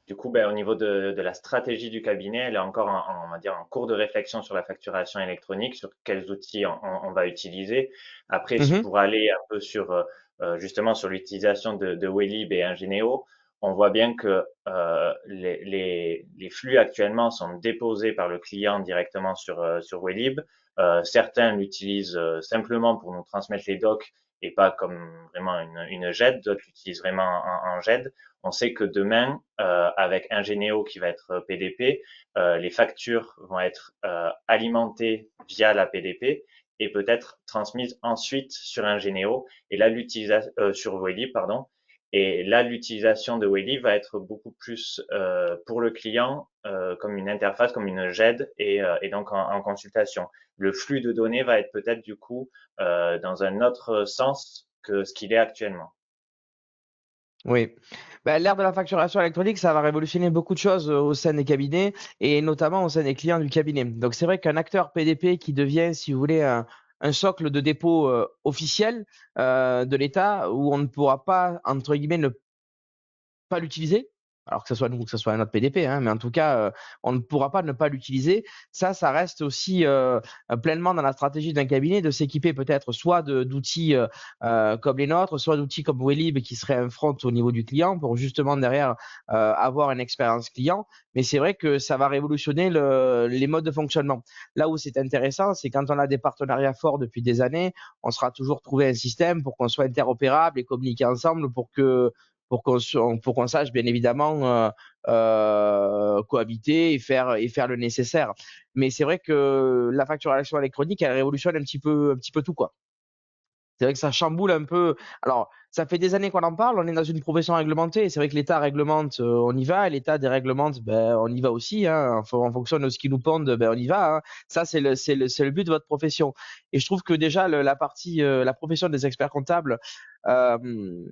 Du coup, au niveau de la stratégie du cabinet, elle est encore on va dire, en cours de réflexion sur la facturation électronique, sur quels outils on va utiliser. Après, pour aller un peu sur justement sur l'utilisation de Welib et Ingeneo, on voit bien que les flux actuellement sont déposés par le client directement sur Welib. Certains l'utilisent simplement pour nous transmettre les docs et pas comme vraiment une GED, d'autres l'utilisent vraiment en GED. On sait que demain, avec Ingeneo qui va être PDP, les factures vont être alimentées via la PDP et peut-être transmises ensuite sur Ingeneo et là sur Welib, pardon. Et là, l'utilisation de Welib va être beaucoup plus pour le client comme une interface, comme une GED et donc en consultation. Le flux de données va être peut-être du coup dans un autre sens que ce qu'il est actuellement. Oui. L'ère de la facturation électronique, ça va révolutionner beaucoup de choses au sein des cabinets et notamment au sein des clients du cabinet. Donc, c'est vrai qu'un acteur PDP qui devient, si vous voulez, un socle de dépôt officiel de l'État où on ne pourra pas, entre guillemets, ne pas l'utiliser, alors que ce soit nous ou que ce soit un autre PDP, hein, mais en tout cas, on ne pourra pas ne pas l'utiliser. Ça reste aussi pleinement dans la stratégie d'un cabinet de s'équiper peut-être soit d'outils comme les nôtres, soit d'outils comme Welib qui serait un front au niveau du client pour justement derrière avoir une expérience client. Mais c'est vrai que ça va révolutionner les modes de fonctionnement. Là où c'est intéressant, c'est quand on a des partenariats forts depuis des années, on sera toujours trouvé un système pour qu'on soit interopérable et communiquer ensemble pour qu'on sache bien évidemment cohabiter et faire le nécessaire. Mais c'est vrai que la facturation électronique, elle révolutionne un petit peu tout, quoi. C'est vrai que ça chamboule un peu. Alors, ça fait des années qu'on en parle. On est dans une profession réglementée. C'est vrai que l'État réglemente, on y va. Et l'État déréglemente, ben, on y va aussi. Hein. En fonction de ce qui nous pondent, ben, on y va. Hein. Ça, c'est le but de votre profession. Et je trouve que déjà, la partie, la profession des experts comptables, euh,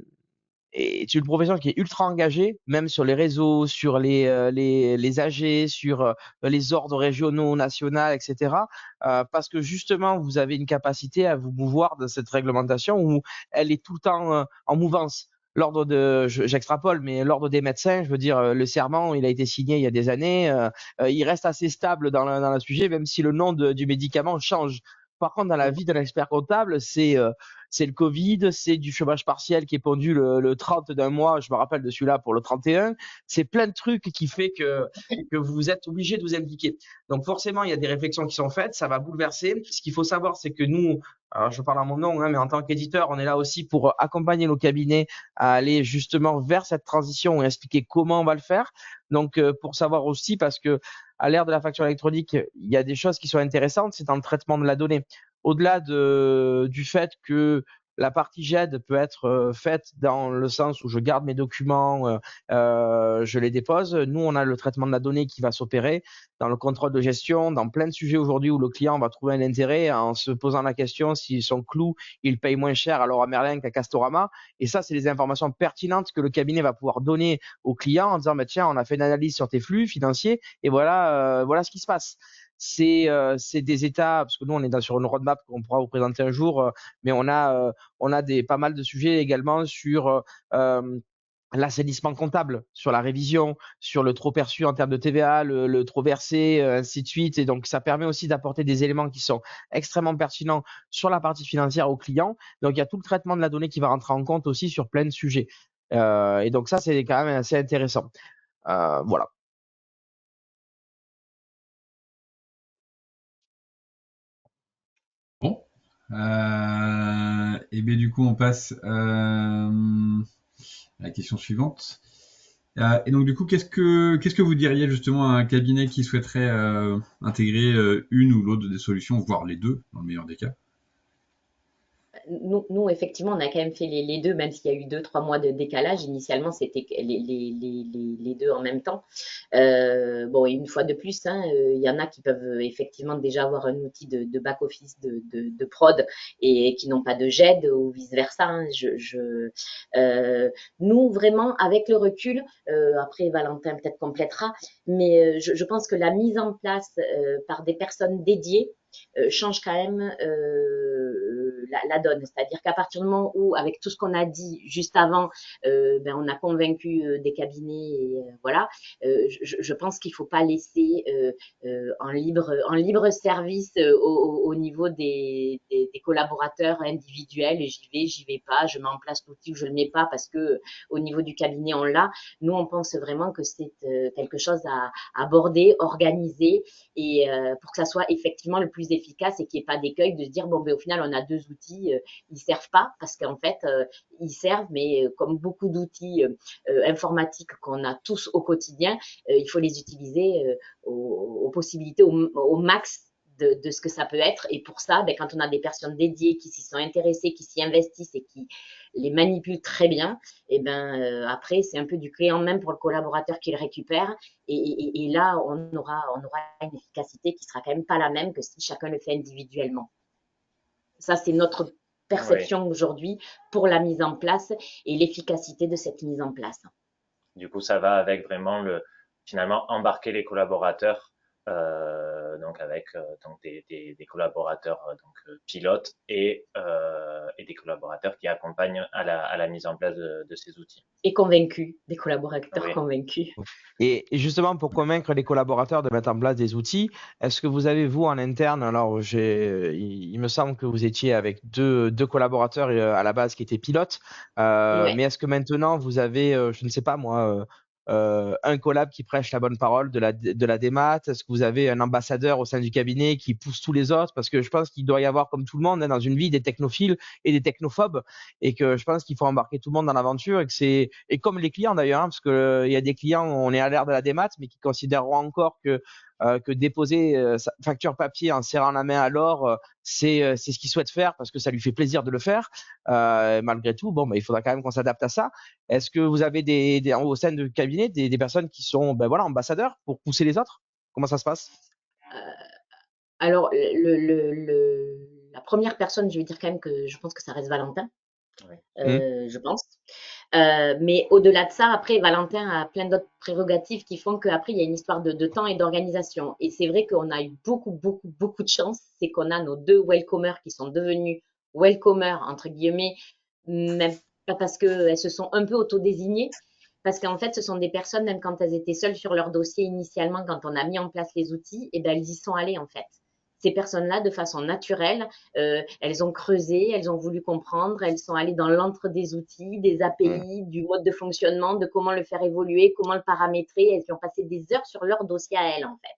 et c'est une profession qui est ultra engagée, même sur les réseaux, sur les AG, sur les ordres régionaux, nationaux, etc. Parce que justement, vous avez une capacité à vous mouvoir de cette réglementation où elle est tout le temps en mouvance. J'extrapole, mais l'ordre des médecins, je veux dire, le serment, il a été signé il y a des années, il reste assez stable dans le sujet, même si le nom du médicament change. Par contre, dans la vie d'un expert comptable, c'est le Covid, c'est du chômage partiel qui est pendu le 30 d'un mois, je me rappelle de celui-là pour le 31. C'est plein de trucs qui fait que vous êtes obligé de vous impliquer. Donc forcément, il y a des réflexions qui sont faites, ça va bouleverser. Ce qu'il faut savoir, c'est que nous, alors je parle à mon nom, hein, mais en tant qu'éditeur, on est là aussi pour accompagner nos cabinets à aller justement vers cette transition et expliquer comment on va le faire. Donc pour savoir aussi, parce que à l'ère de la facture électronique, il y a des choses qui sont intéressantes, c'est dans le traitement de la donnée. Au-delà du fait que la partie GED peut être faite dans le sens où je garde mes documents, je les dépose. Nous, on a le traitement de la donnée qui va s'opérer dans le contrôle de gestion, dans plein de sujets aujourd'hui où le client va trouver un intérêt en se posant la question si son clou, il paye moins cher à Leroy Merlin qu'à Castorama. Et ça, c'est des informations pertinentes que le cabinet va pouvoir donner au client en disant, bah, tiens, on a fait une analyse sur tes flux financiers et voilà ce qui se passe. C'est des états, parce que nous, on est sur une roadmap qu'on pourra vous présenter un jour, mais on a pas mal de sujets également sur l'assainissement comptable, sur la révision, sur le trop perçu en termes de TVA, le trop versé, ainsi de suite. Et donc, ça permet aussi d'apporter des éléments qui sont extrêmement pertinents sur la partie financière aux clients. Donc, il y a tout le traitement de la donnée qui va rentrer en compte aussi sur plein de sujets. Et donc, ça, c'est quand même assez intéressant. Voilà. Bon. Et bien du coup, on passe à la question suivante. Et donc du coup, qu'est-ce que vous diriez justement à un cabinet qui souhaiterait intégrer une ou l'autre des solutions, voire les deux, dans le meilleur des cas? Nous, effectivement, on a quand même fait les deux, même s'il y a eu 2, 3 mois de décalage. Initialement, c'était les deux en même temps. Bon, et une fois de plus, hein, il y en a qui peuvent effectivement déjà avoir un outil de back-office, de prod, et qui n'ont pas de GED ou vice-versa. Hein. Nous, vraiment, avec le recul, après Valentin peut-être complétera, mais je pense que la mise en place par des personnes dédiées change quand même la donne. C'est-à-dire qu'à partir du moment où, avec tout ce qu'on a dit juste avant, ben, on a convaincu des cabinets, et voilà, je pense qu'il ne faut pas laisser en libre service au niveau des collaborateurs individuels. J'y vais pas, je mets en place l'outil ou je le mets pas parce que au niveau du cabinet on l'a. Nous, on pense vraiment que c'est quelque chose à aborder, organiser et pour que ça soit effectivement le plus efficace et qu'il n'y ait pas d'écueil de se dire bon ben au final on a deux outils, ils servent pas parce qu'en fait ils servent mais comme beaucoup d'outils informatiques qu'on a tous au quotidien, il faut les utiliser aux possibilités au max de ce que ça peut être. Et pour ça, ben, quand on a des personnes dédiées qui s'y sont intéressées, qui s'y investissent et qui les manipulent très bien, et ben après c'est un peu du clé en main pour le collaborateur qui le récupère. Et là, on aura une efficacité qui sera quand même pas la même que si chacun le fait individuellement. Ça, c'est notre perception Oui. aujourd'hui pour la mise en place et l'efficacité de cette mise en place. Du coup, ça va avec vraiment finalement embarquer les collaborateurs, donc avec donc des collaborateurs pilotes et des collaborateurs qui accompagnent à la mise en place de ces outils. Et convaincus, des collaborateurs Oui. convaincus. Et justement, pour convaincre les collaborateurs de mettre en place des outils, est-ce que vous avez, vous, en interne, alors il me semble que vous étiez avec deux collaborateurs à la base qui étaient pilotes, Ouais. mais est-ce que maintenant vous avez, je ne sais pas moi, un collab qui prêche la bonne parole de la démat? Est-ce que vous avez un ambassadeur au sein du cabinet qui pousse tous les autres? Parce que je pense qu'il doit y avoir, comme tout le monde, hein, dans une vie, des technophiles et des technophobes, et que je pense qu'il faut embarquer tout le monde dans l'aventure, et comme les clients d'ailleurs, hein, parce que il y a des clients, on est à l'ère de la démat, mais qui considéreront encore que déposer sa facture papier en serrant la main à l'or, c'est ce qu'il souhaite faire parce que ça lui fait plaisir de le faire. Malgré tout, bon, il faudra quand même qu'on s'adapte à ça. Est-ce que vous avez au sein du cabinet des personnes qui sont ambassadeurs pour pousser les autres? Comment ça se passe? Alors, la première personne, je vais dire quand même que je pense que ça reste Valentin. Je pense. Mais au-delà de ça, après, Valentin a plein d'autres prérogatives qui font qu'après, il y a une histoire de temps et d'organisation. Et c'est vrai qu'on a eu beaucoup de chance. C'est qu'on a nos 2 welcomers qui sont devenus welcomers, entre guillemets, même pas parce qu'elles se sont un peu autodésignées, parce qu'en fait, ce sont des personnes, même quand elles étaient seules sur leur dossier initialement, quand on a mis en place les outils, et ben, elles y sont allées, en fait. Ces personnes-là, de façon naturelle, elles ont creusé, elles ont voulu comprendre, elles sont allées dans l'antre des outils, des API, du mode de fonctionnement, de comment le faire évoluer, comment le paramétrer. Elles y ont passé des heures sur leur dossier à elles, en fait.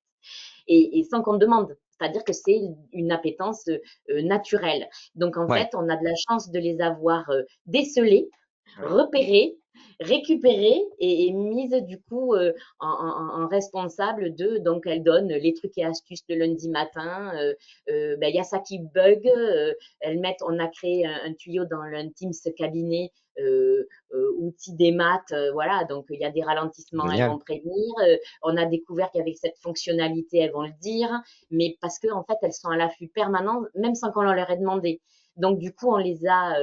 Et sans qu'on demande. C'est-à-dire que c'est une appétence naturelle. Donc, en fait, on a de la chance de les avoir décelées, repérées, récupérées et mises du coup en responsable de, donc elles donnent les trucs et astuces le lundi matin, y a ça qui bug, elles mettent, on a créé un tuyau dans le Teams cabinet, outils des maths, voilà, donc il y a des ralentissements, elles vont prévenir, on a découvert qu'avec cette fonctionnalité, elles vont le dire, mais parce que en fait, elles sont à l'affût permanent, même sans qu'on leur ait demandé. Donc, du coup, on les a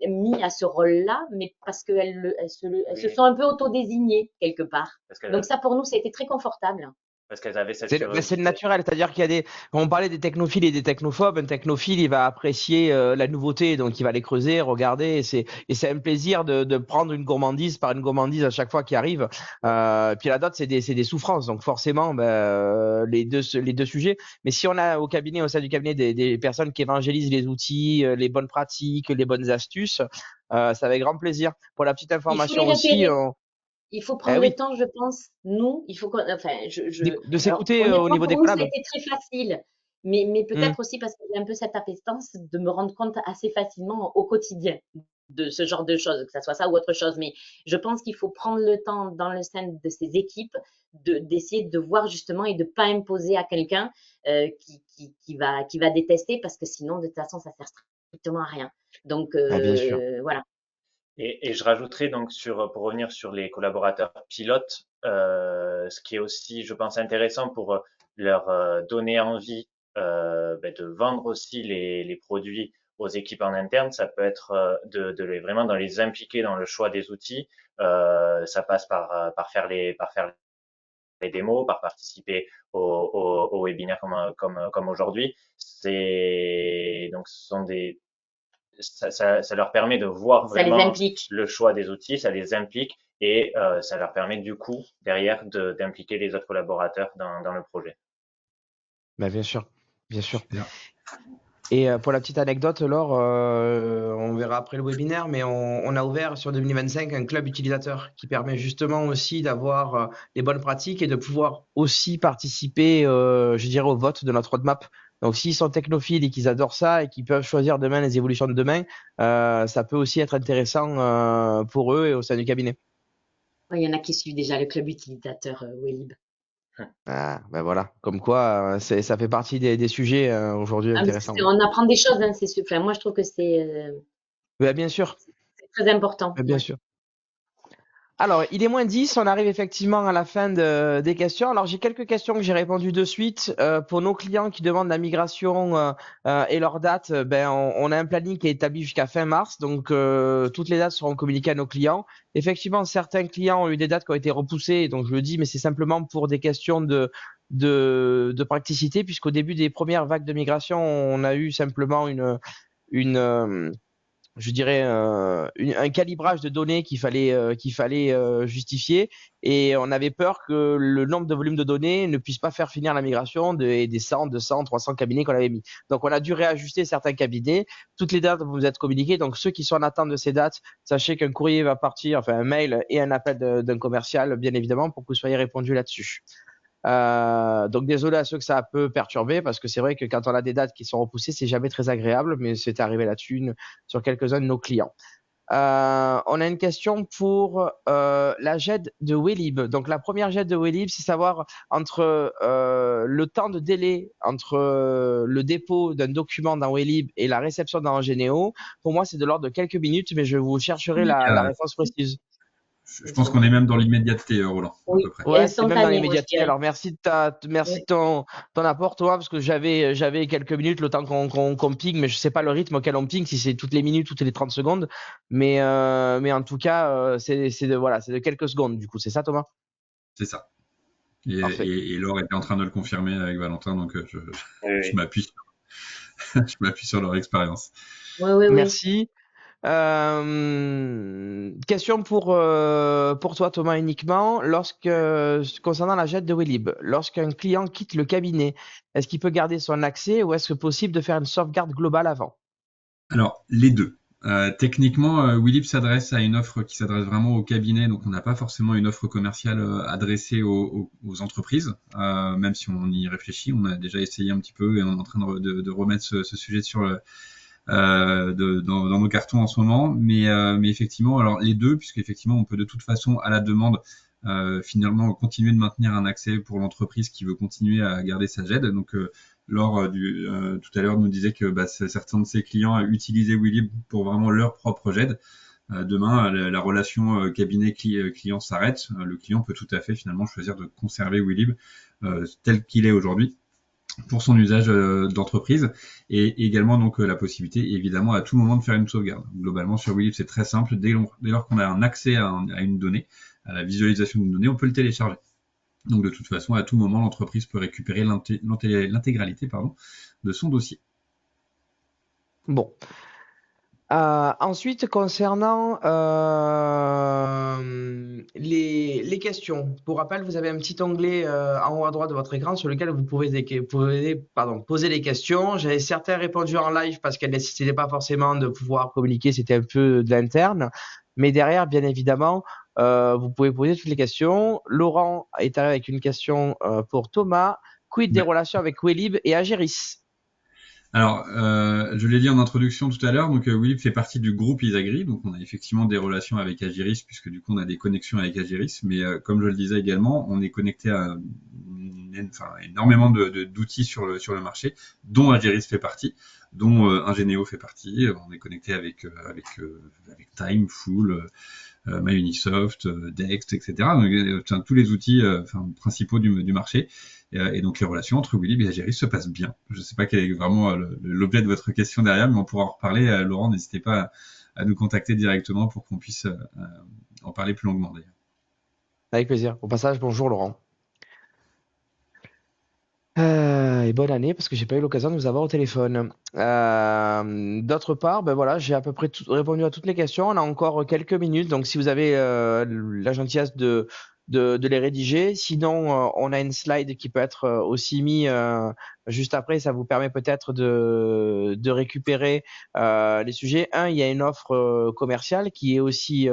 mis à ce rôle-là, mais parce qu'elles se sont un peu autodésignées quelque part. Donc, ça, pour nous, ça a été très confortable. Parce qu'elles avaient cette c'est naturel, c'est-à-dire qu'il y a on parlait des technophiles et des technophobes, un technophile, il va apprécier la nouveauté, donc il va les creuser, regarder, et c'est un plaisir de prendre une gourmandise par une gourmandise à chaque fois qui arrive. Puis la dot, c'est des souffrances, donc forcément, les deux sujets. Mais si on a au sein du cabinet, des personnes qui évangélisent les outils, les bonnes pratiques, les bonnes astuces, c'est avec grand plaisir. Pour la petite information aussi, il faut prendre le temps, je pense. Nous, il faut de s'écouter au niveau des collabs. Ça a été très facile, mais peut-être aussi parce que j'ai un peu cette appétence de me rendre compte assez facilement au quotidien de ce genre de choses, que ça soit ça ou autre chose. Mais je pense qu'il faut prendre le temps dans le sein de ces équipes d'essayer de voir justement et de pas imposer à quelqu'un qui va détester, parce que sinon, de toute façon, ça sert strictement à rien. Donc, bien sûr. voilà. Et je rajouterais donc pour revenir sur les collaborateurs pilotes, ce qui est aussi, je pense, intéressant pour leur donner envie de vendre aussi les produits aux équipes en interne, ça peut être vraiment dans les impliquer dans le choix des outils. Ça passe par faire les démos, par participer au webinaire comme aujourd'hui. Donc ce sont ça leur permet de voir vraiment le choix des outils, ça les implique, et ça leur permet du coup derrière d'impliquer les autres collaborateurs dans le projet. Bien sûr, bien sûr. Bien. Et pour la petite anecdote, Laure, on verra après le webinaire, mais on a ouvert sur 2025 un club utilisateur qui permet justement aussi d'avoir les bonnes pratiques et de pouvoir aussi participer, je dirais, au vote de notre roadmap. Donc, s'ils sont technophiles et qu'ils adorent ça et qu'ils peuvent choisir demain les évolutions de demain, ça peut aussi être intéressant pour eux et au sein du cabinet. Il y en a qui suivent déjà le club utilisateur Welib. Ah, voilà, comme quoi ça fait partie des sujets aujourd'hui intéressants. On apprend des choses, hein, c'est sûr. Enfin, moi, je trouve que c'est bien sûr. C'est très important. Bien sûr. Alors, il est moins 10, on arrive effectivement à la fin des questions. Alors, j'ai quelques questions que j'ai répondues de suite. Pour nos clients qui demandent la migration et leur date, on a un planning qui est établi jusqu'à fin mars. Donc, toutes les dates seront communiquées à nos clients. Effectivement, certains clients ont eu des dates qui ont été repoussées. Donc, je le dis, mais c'est simplement pour des questions de praticité, puisqu'au début des premières vagues de migration, on a eu simplement je dirais, un calibrage de données qu'il fallait justifier. Et on avait peur que le nombre de volumes de données ne puisse pas faire finir la migration des 100, 200, 300 cabinets qu'on avait mis. Donc, on a dû réajuster certains cabinets. Toutes les dates vont vous être communiquées. Donc, ceux qui sont en attente de ces dates, sachez qu'un courrier va partir, enfin un mail et un appel d'un commercial, bien évidemment, pour que vous soyez répondu là-dessus. Donc désolé à ceux que ça peut perturber parce que c'est vrai que quand on a des dates qui sont repoussées, c'est jamais très agréable, mais c'est arrivé là-dessus sur quelques-uns de nos clients. On a une question pour la GED de Welib. Donc la première GED de Welib, c'est savoir entre le temps de délai entre le dépôt d'un document dans Welib et la réception dans Généo. Pour moi, c'est de l'ordre de quelques minutes, mais je vous chercherai la réponse précise. Je pense qu'on est même dans l'immédiateté, Roland, à peu Oui, près. et Ouais, c'est même dans instantané, moi je l'immédiateté. dirais. Alors merci Oui. de ton apport, toi, parce que j'avais quelques minutes le temps qu'on ping, mais je sais pas le rythme auquel on ping, si c'est toutes les minutes, toutes les 30 secondes. Mais en tout cas, c'est de quelques secondes, du coup. C'est ça, Thomas? C'est ça. Parfait. Et Laure était en train de le confirmer avec Valentin, donc Oui, je oui. m'appuie je m'appuie sur leur expérience. Oui, oui, oui. Merci. Question pour toi, Thomas, uniquement. Concernant la jette de Welib, lorsqu'un client quitte le cabinet, est-ce qu'il peut garder son accès ou est-ce que possible de faire une sauvegarde globale avant? Alors, les deux. Techniquement, Willip s'adresse à une offre qui s'adresse vraiment au cabinet, donc on n'a pas forcément une offre commerciale adressée aux entreprises, même si on y réfléchit. On a déjà essayé un petit peu et on est en train de remettre ce sujet dans nos cartons en ce moment. Mais effectivement, alors les deux, puisque effectivement, on peut de toute façon, à la demande, finalement continuer de maintenir un accès pour l'entreprise qui veut continuer à garder sa GED. Donc, Laure tout à l'heure nous disait que certains de ses clients utilisaient Willib pour vraiment leur propre GED. Demain, la relation cabinet-client s'arrête. Le client peut tout à fait finalement choisir de conserver Willib tel qu'il est aujourd'hui pour son usage d'entreprise et également donc la possibilité évidemment à tout moment de faire une sauvegarde. Globalement sur Willib c'est très simple, dès lors qu'on a un accès à une donnée, à la visualisation d'une donnée, on peut le télécharger. Donc de toute façon à tout moment l'entreprise peut récupérer l'intégralité de son dossier. Bon. Ensuite, concernant les questions, pour rappel, vous avez un petit onglet en haut à droite de votre écran sur lequel vous pouvez poser des questions. J'avais certains répondu en live parce qu'elles ne nécessitaient pas forcément de pouvoir communiquer, c'était un peu de l'interne. Mais derrière, bien évidemment, vous pouvez poser toutes les questions. Laurent est arrivé avec une question pour Thomas. Quid des Ouais. relations avec Welib et Ageris? Alors, je l'ai dit en introduction tout à l'heure, donc Willip fait partie du groupe Isagri, donc on a effectivement des relations avec Agiris, puisque du coup on a des connexions avec Agiris, mais comme je le disais également, on est connecté à énormément d'outils sur le marché, dont Agiris fait partie, dont Ingenio fait partie, on est connecté avec Time, Full, MyUnisoft, Dext, etc. Donc, tous les outils principaux du marché. Et donc les relations entre Willib et Ageris se passent bien. Je ne sais pas quel est vraiment l'objet de votre question derrière, mais on pourra en reparler. Laurent, n'hésitez pas à nous contacter directement pour qu'on puisse en parler plus longuement d'ailleurs. Avec plaisir. Au passage, bonjour Laurent. Et bonne année parce que j'ai pas eu l'occasion de vous avoir au téléphone. D'autre part, ben voilà, j'ai à peu près répondu à toutes les questions. On a encore quelques minutes, donc si vous avez la gentillesse de les rédiger. Sinon, on a une slide qui peut être aussi mise juste après. Ça vous permet peut-être de récupérer les sujets. Un, il y a une offre commerciale qui est aussi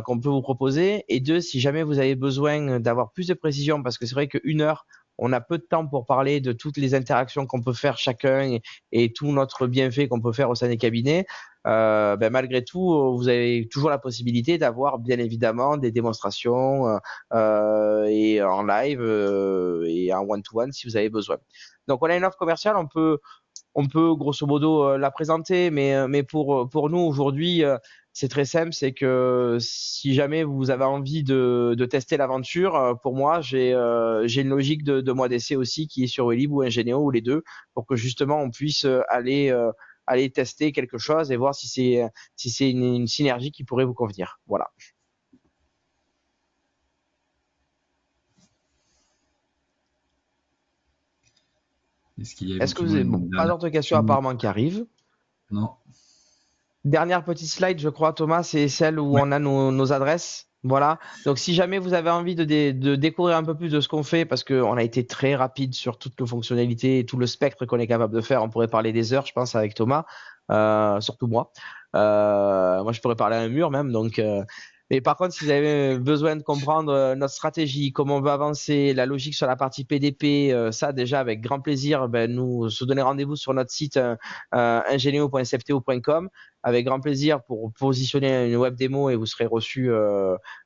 qu'on peut vous proposer. Et deux, si jamais vous avez besoin d'avoir plus de précision, parce que c'est vrai qu'une heure on a peu de temps pour parler de toutes les interactions qu'on peut faire chacun et tout notre bienfait qu'on peut faire au sein des cabinets. Malgré tout, vous avez toujours la possibilité d'avoir bien évidemment des démonstrations et en live et en one-to-one si vous avez besoin. Donc on a une offre commerciale, on peut grosso modo la présenter, mais pour nous aujourd'hui, c'est très simple, c'est que si jamais vous avez envie de tester l'aventure, pour moi, j'ai une logique de mois d'essai aussi qui est sur Welib ou Ingenio ou les deux, pour que justement on puisse aller tester quelque chose et voir si c'est une synergie qui pourrait vous convenir. Voilà. Est-ce qu'il y a Est-ce que vous éventuellement avez une bon, pas dernière d'autres questions question? apparemment qui arrivent? Non. Dernière petite slide, je crois, Thomas, c'est celle où Ouais. on a nos adresses. Voilà. Donc, si jamais vous avez envie de découvrir un peu plus de ce qu'on fait, parce qu'on a été très rapide sur toutes nos fonctionnalités et tout le spectre qu'on est capable de faire, on pourrait parler des heures, je pense, avec Thomas, surtout moi. Moi, je pourrais parler à un mur même. Donc, mais par contre, si vous avez besoin de comprendre notre stratégie, comment on veut avancer, la logique sur la partie PDP, ça déjà avec grand plaisir, ben, nous se donner rendez-vous sur notre site ingenio.septeo.com avec grand plaisir pour positionner une web démo et vous serez reçu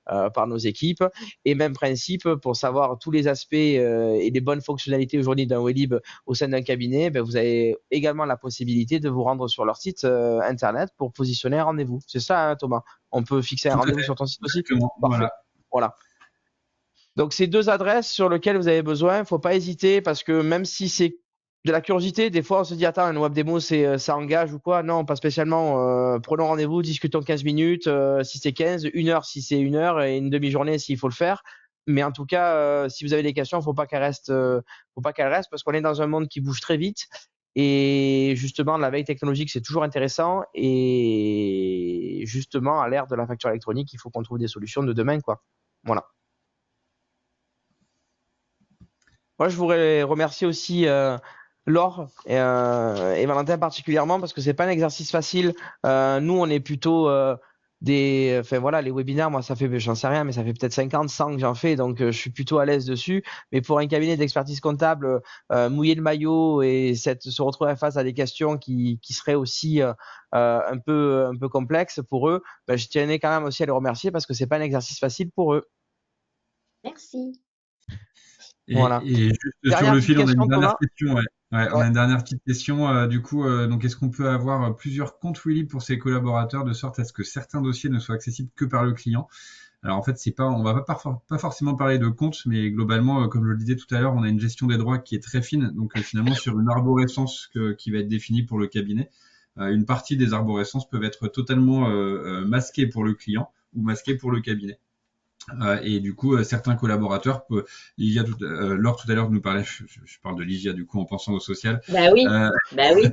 par nos équipes. Et même principe pour savoir tous les aspects et les bonnes fonctionnalités aujourd'hui d'un Weblib au sein d'un cabinet, ben, vous avez également la possibilité de vous rendre sur leur site internet pour positionner un rendez-vous. C'est ça, hein, Thomas? On peut fixer un Tout à rendez-vous fait. sur ton site aussi? Exactement. Parfait. Voilà. Donc, ces deux adresses sur lesquelles vous avez besoin, il ne faut pas hésiter parce que même si c'est de la curiosité, des fois on se dit attends, une web démo ça engage ou quoi? Non, pas spécialement. Prenons rendez-vous, discutons 15 minutes, si c'est 15, une heure si c'est une heure et une demi-journée s'il faut le faire. Mais en tout cas, si vous avez des questions, faut pas qu'elles restent parce qu'on est dans un monde qui bouge très vite. Et justement, la veille technologique, c'est toujours intéressant. Et justement, à l'ère de la facture électronique, il faut qu'on trouve des solutions de demain, quoi. Voilà. Moi, je voudrais remercier aussi Laure et Valentin particulièrement parce que c'est pas un exercice facile. Nous, on est plutôt enfin voilà, les webinaires, moi, ça fait, j'en sais rien, mais ça fait peut-être 50, 100 que j'en fais, donc je suis plutôt à l'aise dessus. Mais pour un cabinet d'expertise comptable, mouiller le maillot et se retrouver face à des questions qui seraient aussi un peu complexes pour eux, ben, je tenais quand même aussi à les remercier parce que c'est pas un exercice facile pour eux. Merci. Voilà. Et juste sur Dernière le petite fil, on a une question, dernière Thomas. question. Ouais. Ouais, on Ouais. a une dernière petite question. Du coup, donc est-ce qu'on peut avoir plusieurs comptes Willy pour ses collaborateurs de sorte à ce que certains dossiers ne soient accessibles que par le client? Alors en fait, c'est pas, on va pas forcément parler de comptes, mais globalement, comme je le disais tout à l'heure, on a une gestion des droits qui est très fine. Donc finalement, sur une arborescence qui va être définie pour le cabinet, une partie des arborescences peuvent être totalement masquées pour le client ou masquées pour le cabinet. Et du coup, certains collaborateurs, Laure tout à l'heure nous parlait, je parle de Ligia du coup en pensant au social. Bah oui, Euh, bah oui.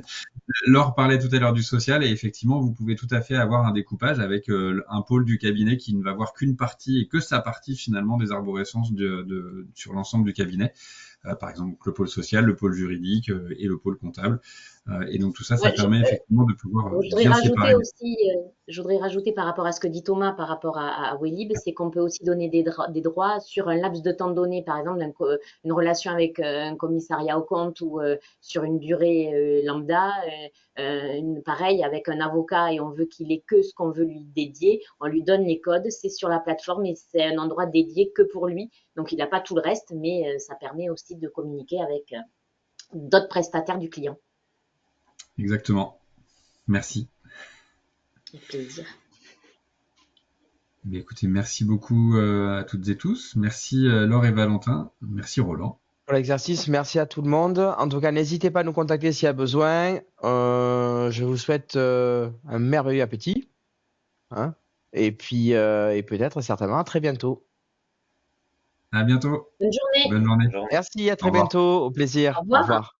Laure parlait tout à l'heure du social et effectivement, vous pouvez tout à fait avoir un découpage avec un pôle du cabinet qui ne va voir qu'une partie et que sa partie finalement des arborescences sur l'ensemble du cabinet. Par exemple, le pôle social, le pôle juridique et le pôle comptable. Et donc tout ça, ça Ouais, permet effectivement de pouvoir je voudrais bien rajouter séparer. aussi, je voudrais rajouter par rapport à ce que dit Thomas par rapport à Weblib, c'est qu'on peut aussi donner des droits sur un laps de temps donné, par exemple une relation avec un commissariat aux comptes ou sur une durée lambda, pareil avec un avocat et on veut qu'il ait que ce qu'on veut lui dédier, on lui donne les codes, c'est sur la plateforme et c'est un endroit dédié que pour lui, donc il n'a pas tout le reste, mais ça permet aussi de communiquer avec d'autres prestataires du client. Exactement. Merci. Avec plaisir. Mais écoutez, merci beaucoup à toutes et tous. Merci Laure et Valentin. Merci Roland. Pour l'exercice, merci à tout le monde. En tout cas, n'hésitez pas à nous contacter s'il y a besoin. Je vous souhaite un merveilleux appétit. Hein, et puis, et peut-être certainement à très bientôt. À bientôt. Bonne journée. Bonne journée. Bonne journée. Merci, à Au très revoir. bientôt. Au plaisir. Au Au revoir. revoir.